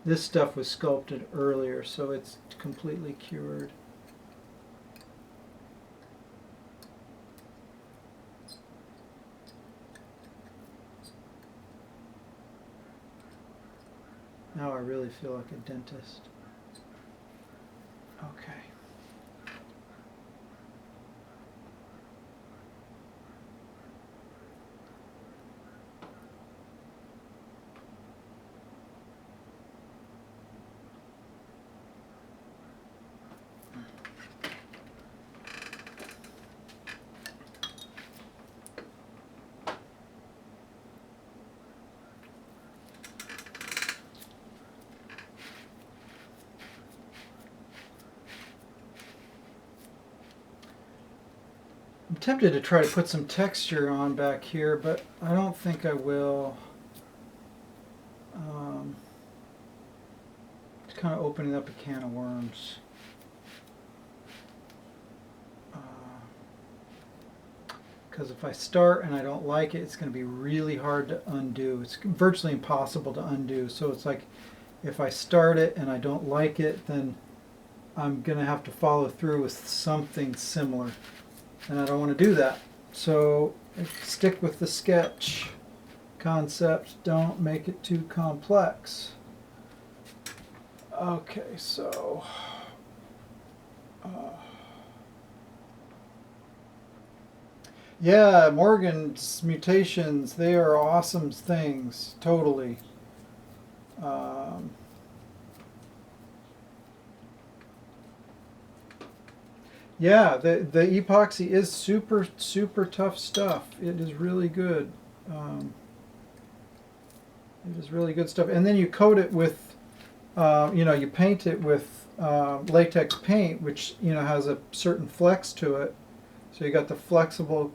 This stuff was sculpted earlier, so it's completely cured. Now I really feel like a dentist. Okay. I'm tempted to try to put some texture on back here, but I don't think I will. It's kind of opening up a can of worms. because if I start and I don't like it, it's going to be really hard to undo. It's virtually impossible to undo. So it's like if I start it and I don't like it, then I'm going to have to follow through with something similar. And I don't want to do that. So stick with the sketch concept. Don't make it too complex. Okay, so yeah, Morgan's mutations, they are awesome things, totally. Yeah, the epoxy is super, super tough stuff. It is really good. It is really good stuff. And then you coat it with, you paint it with latex paint, which, has a certain flex to it. So you got the flexible,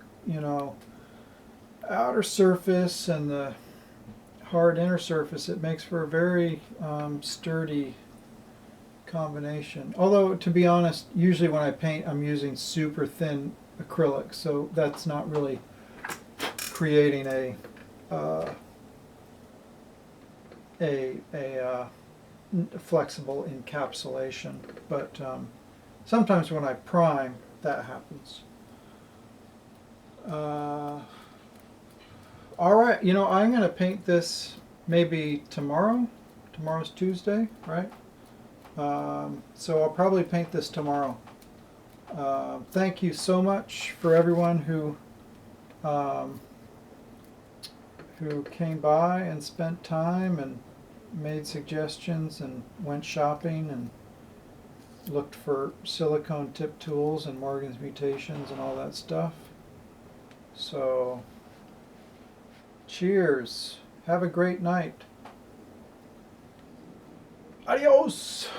outer surface and the hard inner surface. It makes for a very sturdy combination. Although, to be honest, usually when I paint, I'm using super thin acrylic, so that's not really creating a flexible encapsulation. But sometimes when I prime, that happens. All right, I'm going to paint this maybe tomorrow. Tomorrow's Tuesday, right? So I'll probably paint this tomorrow. Thank you so much for everyone who came by and spent time and made suggestions and went shopping and looked for silicone tip tools and Morgan's mutations and all that stuff. So, cheers. Have a great night. Adios.